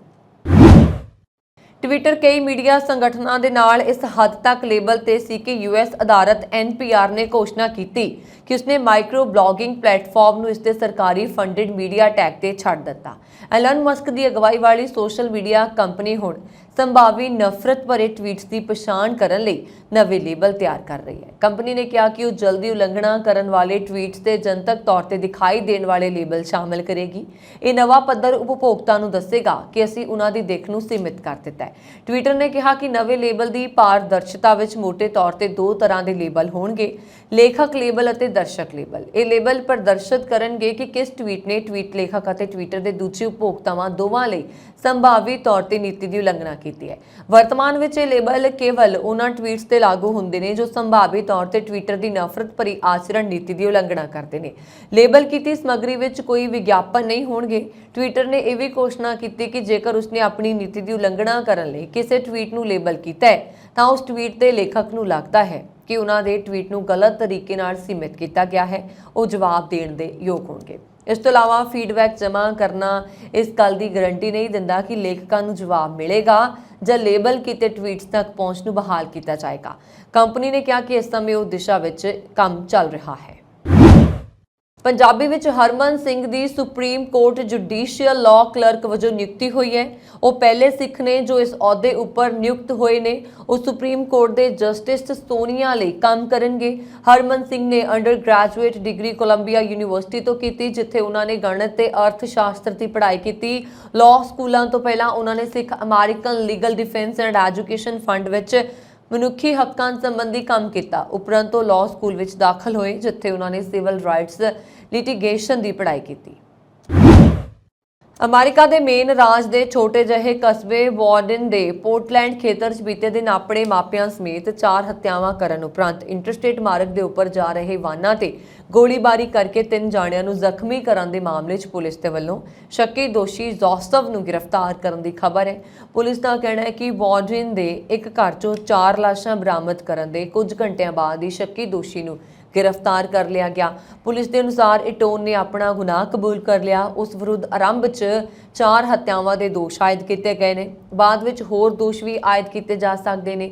ਟਵਿੱਟਰ ਕਈ ਮੀਡੀਆ ਸੰਗਠਨਾਂ ਦੇ ਨਾਲ ਇਸ ਹੱਦ ਤੱਕ ਲੇਬਲ ਤੇ ਸੀ ਕਿ US ਅਦਾਲਤ NPR ਨੇ ਘੋਸ਼ਣਾ ਕੀਤੀ ਕਿ ਉਸਨੇ ਮਾਈਕਰੋ ਬਲੌਗਿੰਗ ਪਲੇਟਫਾਰਮ ਨੂੰ ਇਸ ਦੇ ਸਰਕਾਰੀ ਫੰਡਡ ਮੀਡੀਆ ਟੈਗ ਤੇ ਛੱਡ ਦਿੱਤਾ। ਐਲਨ ਮਸਕ ਦੀ ਅਗਵਾਈ ਵਾਲੀ ਸੋਸ਼ਲ ਮੀਡੀਆ ਕੰਪਨੀ ਹੁਣ ਸੰਭਾਵੀ ਨਫ਼ਰਤ ਭਰੇ ਟਵੀਟਸ ਦੀ ਪਛਾਣ ਕਰਨ ਲਈ ਨਵੇਂ ਲੇਬਲ ਤਿਆਰ ਕਰ ਰਹੀ ਹੈ। ਕੰਪਨੀ ਨੇ ਕਿਹਾ ਕਿ ਉਹ ਜਲਦੀ ਉਲੰਘਣਾ ਕਰਨ ਵਾਲੇ ਟਵੀਟਸ ਤੇ ਜਨਤਕ ਤੌਰ ਤੇ ਦਿਖਾਈ ਦੇਣ ਵਾਲੇ ਲੇਬਲ ਸ਼ਾਮਲ ਕਰੇਗੀ। ਇਹ ਨਵਾਂ ਪੱਧਰ ਉਪਭੋਗਤਾ ਨੂੰ ਦੱਸੇਗਾ ਕਿ ਅਸੀਂ ਉਹਨਾਂ ਦੀ ਦਿੱਖ ਨੂੰ ਸੀਮਿਤ ਕਰ ਦਿੱਤਾ ਹੈ। ਟਵਿੱਟਰ ਨੇ ਕਿਹਾ ਕਿ ਨਵੇਂ ਲੇਬਲ ਦੀ ਪਾਰਦਰਸ਼ਤਾ ਵਿੱਚ ਮੋਟੇ ਤੌਰ ਤੇ 2 ਤਰ੍ਹਾਂ ਦੇ ਲੇਬਲ ਹੋਣਗੇ, ਲੇਖਕ ਲੇਬਲ ਅਤੇ ਦਰਸ਼ਕ ਲੇਬਲ। ਇਹ ਲੇਬਲ ਪ੍ਰਦਰਸ਼ਿਤ ਕਰਨਗੇ ਕਿ ਕਿਸ ਟਵੀਟ ਨੇ ਟਵੀਟ ਲੇਖਕ ਅਤੇ ਟਵਿੱਟਰ ਦੇ ਦੂਜੇ ਉਪਭੋਗਤਾਵਾਂ ਦੋਵਾਂ ਲਈ ਸੰਭਾਵੀ ਤੌਰ ਤੇ ਨੀਤੀ ਦੀ ਉਲੰਘਣਾ ਕੀਤੀ ਹੈ। ਵਰਤਮਾਨ ਵਿੱਚ ਇਹ ਲੇਬਲ ਕੇਵਲ ਉਹਨਾਂ ਟਵੀਟਸ ਤੇ ਲਾਗੂ ਹੁੰਦੇ ਨੇ ਜੋ ਸੰਭਾਵੀ ਤੌਰ ਤੇ ਟਵਿੱਟਰ ਦੀ ਨਫ਼ਰਤ ਭਰੀ ਆਚਰਣ ਨੀਤੀ ਦੀ ਉਲੰਘਣਾ ਕਰਦੇ ਨੇ। ਲੇਬਲ ਕੀਤੀ ਸਮੱਗਰੀ ਵਿੱਚ ਕੋਈ ਵਿਗਿਆਪਨ ਨਹੀਂ ਹੋਣਗੇ। ਟਵਿੱਟਰ ਨੇ ਇਹ ਵੀ ਘੋਸ਼ਣਾ ਕੀਤੀ ਕਿ ਜੇਕਰ ਉਸਨੇ ਆਪਣੀ ਨੀਤੀ ਦੀ ਉਲੰਘਣਾ ਕਰਨ ਲਈ ਕਿਸੇ ਟਵੀਟ ਨੂੰ ਲੇਬਲ ਕੀਤਾ ਹੈ ਤਾਂ ਉਸ ਟਵੀਟ ਦੇ ਲੇਖਕ ਨੂੰ ਲੱਗਦਾ ਹੈ ਕਿ ਉਹਨਾਂ ਦੇ ਟਵੀਟ ਨੂੰ ਗਲਤ ਤਰੀਕੇ ਨਾਲ ਸੀਮਿਤ ਕੀਤਾ ਗਿਆ ਹੈ, ਉਹ ਜਵਾਬ ਦੇਣ ਦੇ ਯੋਗ ਹੋਣਗੇ। ਇਸ ਤੋਂ ਇਲਾਵਾ ਫੀਡਬੈਕ ਜਮ੍ਹਾਂ ਕਰਨਾ ਇਸ ਗੱਲ ਦੀ ਗਾਰੰਟੀ ਨਹੀਂ ਦਿੰਦਾ ਕਿ ਲੇਖਕਾਂ ਨੂੰ ਜਵਾਬ ਮਿਲੇਗਾ ਜਾਂ ਲੇਬਲ ਕੀਤੇ ਟਵੀਟਸ ਤੱਕ ਪਹੁੰਚ ਨੂੰ ਬਹਾਲ ਕੀਤਾ ਜਾਏਗਾ। ਕੰਪਨੀ ਨੇ ਕਿਹਾ ਕਿ ਇਸ ਸਮੇਂ ਉਹ ਦਿਸ਼ਾ ਵਿੱਚ ਕੰਮ ਚੱਲ ਰਿਹਾ ਹੈ। ਪੰਜਾਬੀ ਵਿੱਚ ਹਰਮਨ ਸਿੰਘ ਦੀ supreme court judicial law clerk ਵਜੋਂ ਨਿਯੁਕਤੀ ਹੋਈ ਹੈ। ਉਹ ਪਹਿਲੇ ਸਿੱਖ ਨੇ ਜੋ ਇਸ ਅਹੁਦੇ ਉੱਪਰ ਨਿਯੁਕਤ ਹੋਏ ਨੇ। ਉਹ ਸੁਪਰੀਮ ਕੋਰਟ ਦੇ ਜਸਟਿਸ ਸੋਨੀਆ ਲਈ ਕੰਮ ਕਰਨਗੇ। ਹਰਮਨ ਸਿੰਘ ਨੇ undergraduate degree Columbia University ਤੋਂ ਕੀਤੀ, ਜਿੱਥੇ ਉਹਨਾਂ ਨੇ ਗਣਿਤ ਤੇ ਅਰਥ ਸ਼ਾਸਤਰ ਦੀ ਪੜ੍ਹਾਈ ਕੀਤੀ। ਲਾਅ ਸਕੂਲਾਂ ਤੋਂ ਪਹਿਲਾਂ ਉਹਨਾਂ ਨੇ Sikh American legal defence and education fund ਵਿੱਚ ਮਨੁੱਖੀ ਹੱਕਾਂ ਸੰਬੰਧੀ ਕੰਮ ਕੀਤਾ। ਉਪਰੰਤ ਉਹ ਲਾਅ ਸਕੂਲ ਵਿੱਚ ਦਾਖਲ ਹੋਏ, ਜਿੱਥੇ ਉਹਨਾਂ ਨੇ ਸਿਵਲ ਰਾਈਟਸ ਲਿਟੀਗੇਸ਼ਨ ਦੀ ਪੜ੍ਹਾਈ ਕੀਤੀ। ਅਮਰੀਕਾ ਦੇ ਮੇਨ ਰਾਜ ਦੇ ਛੋਟੇ ਜਿਹੇ ਕਸਬੇ ਵਾਰਡਨ ਦੇ ਪੋਰਟਲੈਂਡ ਖੇਤਰ 'ਚ ਬੀਤੇ ਦਿਨ ਆਪਣੇ ਮਾਪਿਆਂ ਸਮੇਤ 4 ਹੱਤਿਆਵਾਂ ਕਰਨ ਉਪਰੰਤ ਇੰਟਰਸਟੇਟ ਮਾਰਗ ਦੇ ਉੱਪਰ ਜਾ ਰਹੇ ਵਾਹਨਾਂ ਤੇ ਗੋਲੀਬਾਰੀ ਕਰਕੇ 3 ਜਾਣਿਆਂ ਨੂੰ ਜ਼ਖਮੀ ਕਰਨ ਦੇ ਮਾਮਲੇ 'ਚ ਪੁਲਿਸ ਦੇ ਵੱਲੋਂ ਸ਼ੱਕੀ ਦੋਸ਼ੀ ਜੋਸਫ ਨੂੰ ਗ੍ਰਿਫਤਾਰ ਕਰਨ ਦੀ ਖਬਰ ਹੈ। ਪੁਲਿਸ ਦਾ ਕਹਿਣਾ ਹੈ ਕਿ ਵਾਰਡਨ ਦੇ ਇੱਕ ਘਰ 'ਚੋਂ 4 ਲਾਸ਼ਾਂ ਬਰਾਮਦ ਕਰਨ ਦੇ ਕੁਝ ਘੰਟਿਆਂ ਬਾਅਦ ਹੀ ਸ਼ੱਕੀ ਦੋਸ਼ੀ ਨੂੰ गिरफ्तार कर लिया गया। पुलिस के अनुसार इटोन ने अपना गुनाह कबूल कर लिया। उस विरुद्ध आरंभ च 4 हत्यावां दे दोष आयद किए गए ने। बाद विच होर दोष भी आयद किए जा सकते हैं।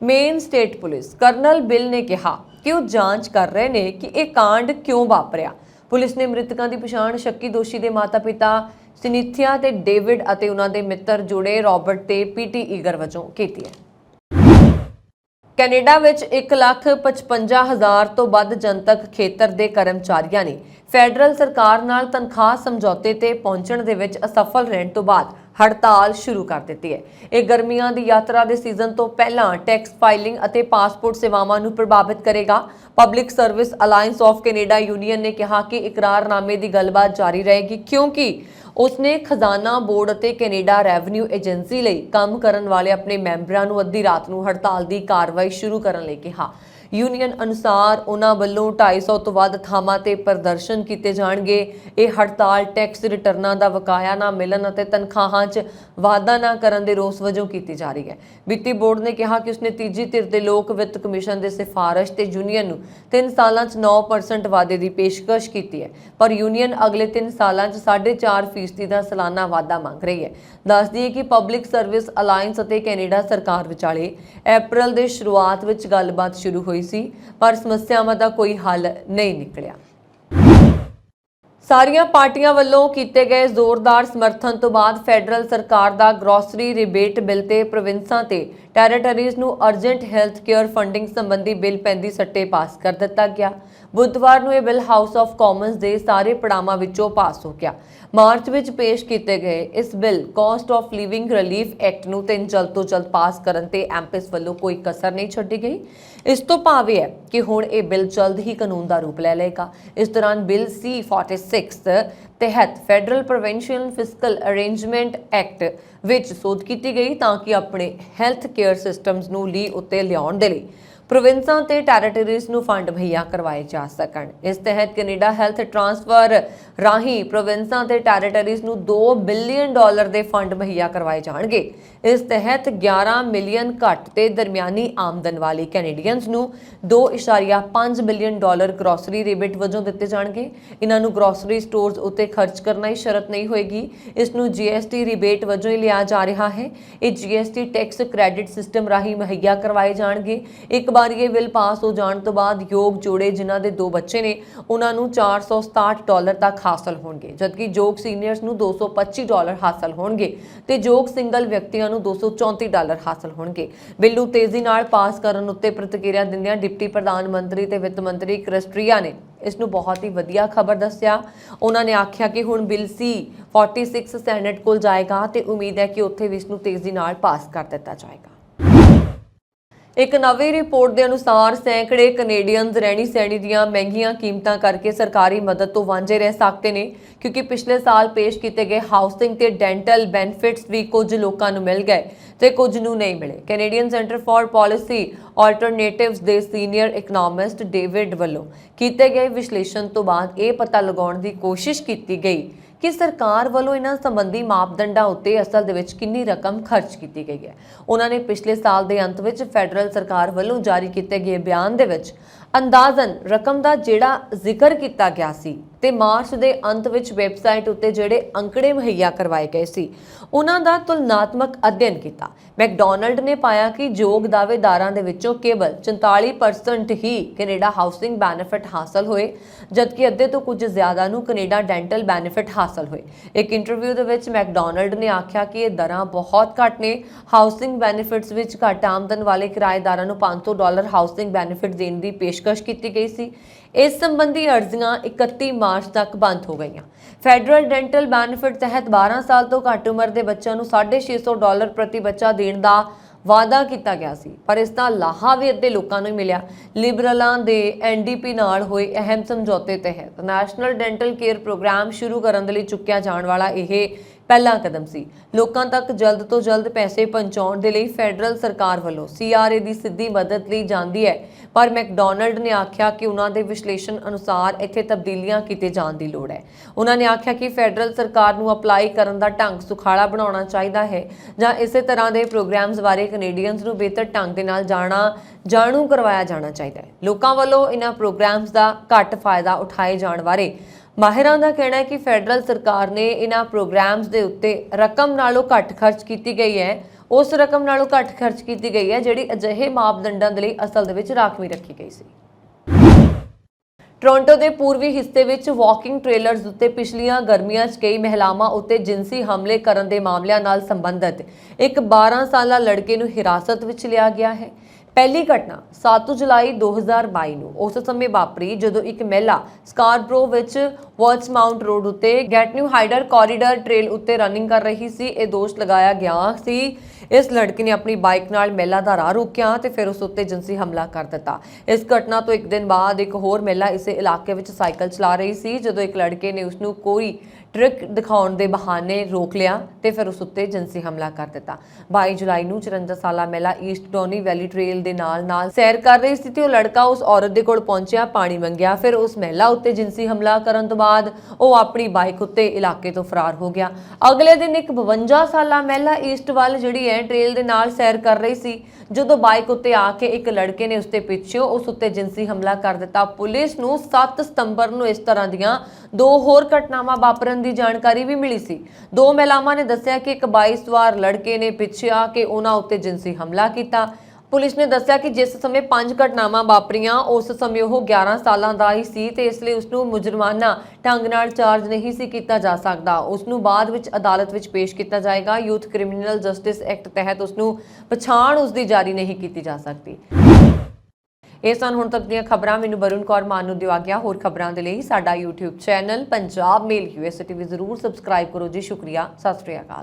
Maine state police colonel Bill ने कहा कि वो जांच कर रहे हैं कि यह कांड क्यों वापरिया। पुलिस ने मृतकों की पछाण शक्की दोषी के माता पिता सिनिथिया ते डेविड अते उन्हां दे मित्र जुड़े रॉबर्ट ते पीटी ईगर वजों की है। ਕੈਨੇਡਾ ਵਿੱਚ 1,55,000 ਤੋਂ ਵੱਧ ਜਨਤਕ ਖੇਤਰ ਦੇ ਕਰਮਚਾਰੀਆਂ ਨੇ ਫੈਡਰਲ ਸਰਕਾਰ ਨਾਲ ਤਨਖਾਹ ਸਮਝੌਤੇ ਤੇ ਪਹੁੰਚਣ ਦੇ ਵਿੱਚ ਅਸਫਲ ਰਹਿਣ ਤੋਂ ਬਾਅਦ ਹੜਤਾਲ ਸ਼ੁਰੂ ਕਰ ਦਿੱਤੀ ਹੈ। ਇਹ ਗਰਮੀਆਂ ਦੀ ਯਾਤਰਾ ਦੇ ਸੀਜ਼ਨ ਤੋਂ ਪਹਿਲਾਂ ਟੈਕਸ ਫਾਈਲਿੰਗ ਅਤੇ ਪਾਸਪੋਰਟ ਸੇਵਾਵਾਂ ਨੂੰ ਪ੍ਰਭਾਵਿਤ ਕਰੇਗਾ। Public service alliance of Canada union ਨੇ ਕਿਹਾ ਕਿ ਇਕਰਾਰਨਾਮੇ ਦੀ ਗੱਲਬਾਤ ਜਾਰੀ ਰਹੇਗੀ, ਕਿਉਂਕਿ ਉਸਨੇ ਖਜ਼ਾਨਾ ਬੋਰਡ ਅਤੇ ਕੈਨੇਡਾ ਰੈਵਨਿਊ ਏਜੰਸੀ ਲਈ ਕੰਮ ਕਰਨ ਵਾਲੇ ਆਪਣੇ ਮੈਂਬਰਾਂ ਨੂੰ ਅੱਧੀ ਰਾਤ ਨੂੰ ਹੜਤਾਲ ਦੀ ਕਾਰਵਾਈ ਸ਼ੁਰੂ ਕਰਨ ਲਈ ਕਿਹਾ। यूनियन अनुसार उन्हां वल्लों 250 तो वध थावां ते प्रदर्शन किए जाणगे। यह हड़ताल टैक्स रिटर्नां दा बकाया ना मिलन अते तनखाहां 'च वाधा ना करन दे रोस वजों की जा रही है। ਵਿੱਤੀ बोर्ड ने कहा कि उसने तीजी धिर दे लोक वित्त कमीशन की सिफारिश ते यूनियन नूं 3 सालां 'च 9% वाधे की पेशकश की है, पर यूनियन अगले 3 सालां 'च 4.5% का सालाना वाधा मंग रही है। दस दईए कि पब्लिक सर्विस अलायंस अते कैनेडा सरकार विचाले अप्रैल के शुरुआत विच गलबात शुरू हुई सी, पर समस्यावां दा कोई हल नहीं निकलिया। सारियां पार्टियां वल्लों कीते गए जोरदार समर्थन तो बाद फैडरल सरकार दा ग्रोसरी रिबेट बिल ते प्रोविंसां ते टैरेटरीज़ नूं अर्जेंट हैल्थ केयर फंडिंग संबंधी बिल पैंदी सट्टे पास कर दिता गया। बुधवार नूं यह बिल हाउस ऑफ कॉमन्स दे सारे पड़ावां विचों पास हो गया। मार्च विच पेश किए गए इस bill cost of living relief act नूं ते जल्द तो जल्द पास करन ते एमपीएस वल्लों कोई कसर नहीं छड्डी गई। इस तो भाव है कि हुण यह बिल जल्द ही कानून का रूप ले लेगा। इस दौरान बिल C46 तहत federal provincial fiscal arrangement act which सोध की गई ताकि अपने हैल्थ केयर सिस्टम्स नूं ली उत्ते लियाउण दे लई प्रोविंसां ते टैरेटरीज़ नूं फंड मुहैया करवाए जा सकण। इस तहत कैनेडा हैल्थ ट्रांसफर राही प्रोविंसां ते टैरेटरीज़ नूं $2 बिलियन दे फंड मुहैया करवाए जाणगे। इस तहत 11 मिलियन घट ते दरमियानी आमदन वाले कैनेडियंस नूं $2.5 बिलियन ग्रोसरी रिबेट वजों दिते जाणगे। इन्हां नूं ग्रोसरी स्टोर्स उत्ते खर्च करना ही शरत नहीं होएगी। इस नूं GST रिबेट वजों ही लिया जा रहा है। ये GST टैक्स क्रेडिट सिस्टम राही मुहैया करवाए जाणगे। एक बार ये बिल पास हो जाने तो बाद योग जोड़े जिन्हां दे 2 बच्चे ने उन्हां नूं $467 तक हासिल होणगे, जबकि योग सीनियर्स नूं $225 हासिल होणगे ते योग सिंगल व्यक्तियां नूं $234 हासिल होणगे। बिल नूं तेजी नाल पास करन उत्ते प्रतिक्रिया दिंदियां डिप्टी प्रधान मंत्री ते वित्त मंत्री क्रिस्टिया ने इस नूं बहुत ही वधिया खबर दस्सिया। उन्होंने आख्या कि हुण बिल C46 सैनेट कोल जाएगा ते उम्मीद है कि उत्थे भी इस नूं तेजी नाल पास कर दिता जाएगा। एक नवी रिपोर्ट के अनुसार सैकड़े कनेडियंस रहनी सहनी दीआं महंगियां कीमतां करके सरकारी मदद तो वांझे रह सकते हैं, क्योंकि पिछले साल पेश किए गए हाउसिंग ते डेंटल बेनिफिट्स भी कुछ लोगों को मिल गए ते कुछ नूं नहीं मिले। कैनेडियन सेंटर फॉर पॉलिसी आल्टरनेटिव्स के सीनियर इकनॉमिस्ट डेविड वल्लों किए गए विश्लेषण तो बाद यह पता लगाउण दी कोशिश की गई कि सरकार वालों इन्हां संबंधी मापदंडां उत्ते असल दे विच कितनी रकम खर्च की गई है। उन्होंने पिछले साल के अंत विच फैडरल सरकार वालों जारी किए गए बयान दे विच अंदाजन रकम का जिहड़ा जिक्र किया गया सी ਤੇ ਮਾਰਚ ਦੇ ਅੰਤ ਵਿੱਚ ਵੈਬਸਾਈਟ ਉੱਤੇ ਜਿਹੜੇ ਅੰਕੜੇ ਮੁਹੱਈਆ ਕਰਵਾਏ ਗਏ ਸੀ ਉਹਨਾਂ ਦਾ ਤੁਲਨਾਤਮਕ ਅਧਿਐਨ ਕੀਤਾ। ਮੈਕਡੋਨਲਡ ਨੇ ਪਾਇਆ ਕਿ ਯੋਗ ਦਾਅਵੇਦਾਰਾਂ ਦੇ ਵਿੱਚੋਂ ਕੇਵਲ 44% ਹੀ ਕੈਨੇਡਾ ਹਾਊਸਿੰਗ ਬੈਨੀਫਿਟ ਹਾਸਲ ਹੋਏ, ਜਦਕਿ ਅੱਧੇ ਤੋਂ ਕੁਝ ਜ਼ਿਆਦਾ ਨੂੰ ਕੈਨੇਡਾ ਡੈਂਟਲ ਬੈਨੀਫਿਟ ਹਾਸਲ ਹੋਏ। ਇੱਕ ਇੰਟਰਵਿਊ ਦੇ ਵਿੱਚ ਮੈਕਡੋਨਲਡ ਨੇ ਆਖਿਆ ਕਿ ਇਹ ਦਰਾਂ ਬਹੁਤ ਘੱਟ ਨੇ। ਹਾਊਸਿੰਗ ਬੈਨੀਫਿਟਸ ਵਿੱਚ ਘੱਟ ਆਮਦਨ ਵਾਲੇ ਕਿਰਾਏਦਾਰਾਂ ਨੂੰ $500 ਹਾਊਸਿੰਗ ਬੈਨੀਫਿਟ ਦੇਣ ਦੀ ਪੇਸ਼ਕਸ਼ ਕੀਤੀ ਗਈ ਸੀ। ਇਸ ਸੰਬੰਧੀ ਅਰਜ਼ੀਆਂ 31 ਮਾਰਚ ਤੱਕ ਬੰਦ ਹੋ ਗਈਆਂ। ਫੈਡਰਲ ਡੈਂਟਲ ਬੈਨੀਫਿਟ ਤਹਿਤ 12 ਸਾਲ ਤੋਂ ਘੱਟ ਉਮਰ ਦੇ ਬੱਚਿਆਂ ਨੂੰ $650 ਪ੍ਰਤੀ ਬੱਚਾ ਦੇਣ ਦਾ ਵਾਅਦਾ ਕੀਤਾ ਗਿਆ ਸੀ, ਪਰ ਇਸ ਦਾ ਲਾਹਾ ਵੀ ਅੱਧੇ ਲੋਕਾਂ ਨੂੰ ਹੀ ਮਿਲਿਆ। ਲਿਬਰਲਾਂ ਦੇ NDP ਨਾਲ ਹੋਏ ਅਹਿਮ ਸਮਝੌਤੇ ਤਹਿਤ ਨੈਸ਼ਨਲ ਡੈਂਟਲ ਕੇਅਰ ਪ੍ਰੋਗਰਾਮ ਸ਼ੁਰੂ ਕਰਨ ਦੇ ਲਈ ਚੁੱਕਿਆ ਜਾਣ ਵਾਲਾ ਇਹ ਪਹਿਲਾ ਕਦਮ ਸੀ। ਲੋਕਾਂ ਤੱਕ ਜਲਦ ਤੋਂ ਜਲਦ ਪੈਸੇ ਪਹੁੰਚਾਉਣ ਦੇ ਲਈ ਫੈਡਰਲ ਸਰਕਾਰ ਵੱਲੋਂ CRA ਦੀ ਸਿੱਧੀ ਮਦਦ ਲਈ ਜਾਂਦੀ ਹੈ, ਪਰ ਮੈਕਡੋਨਲਡ ਨੇ ਆਖਿਆ ਕਿ ਉਹਨਾਂ ਦੇ ਵਿਸ਼ਲੇਸ਼ਣ ਅਨੁਸਾਰ ਇੱਥੇ ਤਬਦੀਲੀਆਂ ਕੀਤੇ ਜਾਣ ਦੀ ਲੋੜ ਹੈ। ਉਹਨਾਂ ਨੇ ਆਖਿਆ ਕਿ ਫੈਡਰਲ ਸਰਕਾਰ ਨੂੰ ਅਪਲਾਈ ਕਰਨ ਦਾ ਢੰਗ ਸੁਖਾਲਾ ਬਣਾਉਣਾ ਚਾਹੀਦਾ ਹੈ ਜਾਂ ਇਸੇ ਤਰ੍ਹਾਂ ਦੇ ਪ੍ਰੋਗਰਾਮਸ ਬਾਰੇ ਕੈਨੇਡੀਅਨਸ ਨੂੰ ਬਿਹਤਰ ਢੰਗ ਦੇ ਨਾਲ ਜਾਣੂ ਕਰਵਾਇਆ ਜਾਣਾ ਚਾਹੀਦਾ ਹੈ। ਲੋਕਾਂ ਵੱਲੋਂ ਇਹਨਾਂ ਪ੍ਰੋਗਰਾਮਸ ਦਾ ਘੱਟ ਫਾਇਦਾ ਉਠਾਏ ਜਾਣ ਬਾਰੇ ਮਾਹਿਰਾਂ ਦਾ ਕਹਿਣਾ ਹੈ ਕਿ ਫੈਡਰਲ ਸਰਕਾਰ ਨੇ ਇਹਨਾਂ ਪ੍ਰੋਗਰਾਮਸ ਦੇ ਉੱਤੇ ਰਕਮ ਨਾਲੋਂ ਘੱਟ ਖਰਚ ਕੀਤੀ ਗਈ ਹੈ, ਉਸ ਰਕਮ ਨਾਲੋਂ ਘੱਟ ਖਰਚ ਕੀਤੀ ਗਈ ਹੈ ਜਿਹੜੀ ਅਜਿਹੇ ਮਾਪਦੰਡਾਂ ਦੇ ਲਈ ਅਸਲ ਦੇ ਵਿੱਚ ਰਾਖਵੀਂ ਰੱਖੀ ਗਈ ਸੀ। ਟੋਰਾਂਟੋ ਦੇ ਪੂਰਬੀ ਹਿੱਸੇ ਵਿੱਚ ਵਾਕਿੰਗ ਟ੍ਰੇਲਰਸ ਉੱਤੇ ਪਿਛਲੀਆਂ ਗਰਮੀਆਂ 'ਚ ਕਈ ਮਹਿਲਾਵਾਂ ਉੱਤੇ ਜਿਨਸੀ ਹਮਲੇ ਕਰਨ ਦੇ ਮਾਮਲਿਆਂ ਨਾਲ ਸੰਬੰਧਿਤ ਇੱਕ 12 ਸਾਲਾ ਲੜਕੇ ਨੂੰ ਹਿਰਾਸਤ ਵਿੱਚ ਲਿਆ ਗਿਆ ਹੈ। ਪਹਿਲੀ ਘਟਨਾ 7 ਜੁਲਾਈ 2022 ਨੂੰ ਉਸ ਸਮੇਂ ਵਾਪਰੀ ਜਦੋਂ ਇੱਕ ਮਹਿਲਾ ਸਕਾਰਬਰੋ ਵਿੱਚ ਵਰਟਸਮਾਊਂਟ ਰੋਡ ਉੱਤੇ ਗੈਟਨਿਊ ਹਾਈਡਰ ਕੋਰੀਡੋਰ ਟ੍ਰੇਲ ਉੱਤੇ ਰਨਿੰਗ ਕਰ ਰਹੀ ਸੀ। ਇਹ ਦੋਸ਼ ਲਗਾਇਆ ਗਿਆ ਸੀ ਇਸ ਲੜਕੀ ਨੇ ਆਪਣੀ ਬਾਈਕ ਨਾਲ ਮਹਿਲਾ ਦਾ ਰਾਹ ਰੋਕਿਆ ਤੇ ਫਿਰ ਉਸ ਉੱਤੇ ਜਿਨਸੀ ਹਮਲਾ ਕਰ ਦਿੱਤਾ। ਇਸ ਘਟਨਾ ਤੋਂ ਇੱਕ ਦਿਨ ਬਾਅਦ ਇੱਕ ਹੋਰ ਮਹਿਲਾ ਇਸੇ ਇਲਾਕੇ ਵਿੱਚ ਸਾਈਕਲ ਚਲਾ ਰਹੀ ਸੀ ਜਦੋਂ ਇੱਕ ਲੜਕੇ ਨੇ ਉਸ ਨੂੰ ਕੋਈ ਟ੍ਰਿਕ ਦਿਖਾਉਣ ਦੇ ਬਹਾਨੇ ਰੋਕ ਲਿਆ ਤੇ ਫਿਰ ਉਸ ਉੱਤੇ ਜਿਨਸੀ ਹਮਲਾ ਕਰ ਦਿੱਤਾ। 22 ਜੁਲਾਈ ਨੂੰ 54 ਸਾਲਾ ਮਹਿਲਾ ਈਸਟ ਡੋਨੀ ਵੈਲੀ ਟ੍ਰੇਲ ਦੇ ਨਾਲ ਸੈਰ ਕਰ ਰਹੀ ਸੀ ਤੇ ਉਹ ਲੜਕਾ ਉਸ ਔਰਤ ਦੇ ਕੋਲ ਪਹੁੰਚਿਆ, ਪਾਣੀ ਮੰਗਿਆ, ਫਿਰ ਉਸ ਮਹਿਲਾ ਉੱਤੇ ਜਿਨਸੀ ਹਮਲਾ ਕਰਨ ਤੋਂ ਬਾਅਦ ਉਹ ਆਪਣੀ ਬਾਈਕ ਉੱਤੇ ਇਲਾਕੇ ਤੋਂ ਫਰਾਰ ਹੋ ਗਿਆ। ਅਗਲੇ ਦਿਨ ਇੱਕ 52 ਸਾਲਾ ਮਹਿਲਾ ਈਸਟ ਵੱਲ ਜਿਹੜੀ ਹੈ ਟ੍ਰੇਲ ਦੇ ਨਾਲ ਸੈਰ ਕਰ ਰਹੀ ਸੀ ਜਦੋਂ ਬਾਈਕ ਉੱਤੇ ਆ ਕੇ ਇੱਕ ਲੜਕੇ ਨੇ ਉਸਤੇ ਪਿੱਛੇ ਉਸ ਉੱਤੇ ਜਿਨਸੀ ਹਮਲਾ ਕਰ ਦਿੱਤਾ। ਪੁਲਿਸ ਨੂੰ 7 ਸਤੰਬਰ ਨੂੰ ਇਸ ਤਰ੍ਹਾਂ ਦੀਆਂ 2 ਹੋਰ ਘਟਨਾਵਾਂ ਵਾਪਰਨ ਦੀ ਜਾਣਕਾਰੀ ਵੀ ਮਿਲੀ ਸੀ। 2 ਮਹਿਲਾਵਾਂ ਨੇ ਦੱਸਿਆ ਕਿ ਇੱਕ 22 ਸਵਾਰ ਲੜਕੇ ਨੇ ਪਿੱਛੇ ਆ ਕੇ ਉਹਨਾਂ ਉੱਤੇ ਜਿਨਸੀ ਹਮਲਾ ਕੀਤਾ। ਪੁਲਿਸ ਨੇ ਦੱਸਿਆ ਕਿ ਜਿਸ ਸਮੇਂ 5 ਘਟਨਾਵਾਂ ਵਾਪਰੀਆਂ ਉਸ ਸਮੇਂ ਉਹ 11 ਸਾਲਾਂ ਦਾ ਹੀ ਸੀ ਤੇ ਇਸ ਲਈ ਉਸ ਨੂੰ ਮੁਜਰਮਾਨਾ ਢੰਗ ਨਾਲ ਚਾਰਜ ਨਹੀਂ ਸੀ ਕੀਤਾ ਜਾ ਸਕਦਾ। ਉਸ ਨੂੰ ਬਾਅਦ ਵਿੱਚ ਅਦਾਲਤ ਵਿੱਚ ਪੇਸ਼ ਕੀਤਾ ਜਾਏਗਾ। ਯੂਥ ਕ੍ਰਿਮੀਨਲ ਜਸਟਿਸ ਐਕਟ ਤਹਿਤ ਉਸ ਨੂੰ ਪਛਾਣ ਉਸ ਦੀ ਜਾਰੀ ਨਹੀਂ ਕੀਤੀ ਜਾ ਸਕਦੀ। ਇਹ ਸਨ ਹੁਣ ਤੱਕ ਦੀਆਂ ਖਬਰਾਂ। ਮੈਨੂੰ ਵਰੁਣ ਕੌਰ ਮਾਨ ਨੂੰ ਦਿਵਾ ਗਿਆ। ਹੋਰ ਖਬਰਾਂ ਦੇ ਲਈ ਸਾਡਾ YouTube ਚੈਨਲ ਪੰਜਾਬ ਮੇਲ USA TV ਜ਼ਰੂਰ ਸਬਸਕ੍ਰਾਈਬ ਕਰੋ ਜੀ। ਸ਼ੁਕਰੀਆ। ਸਤਿ ਸ਼੍ਰੀ ਅਕਾਲ।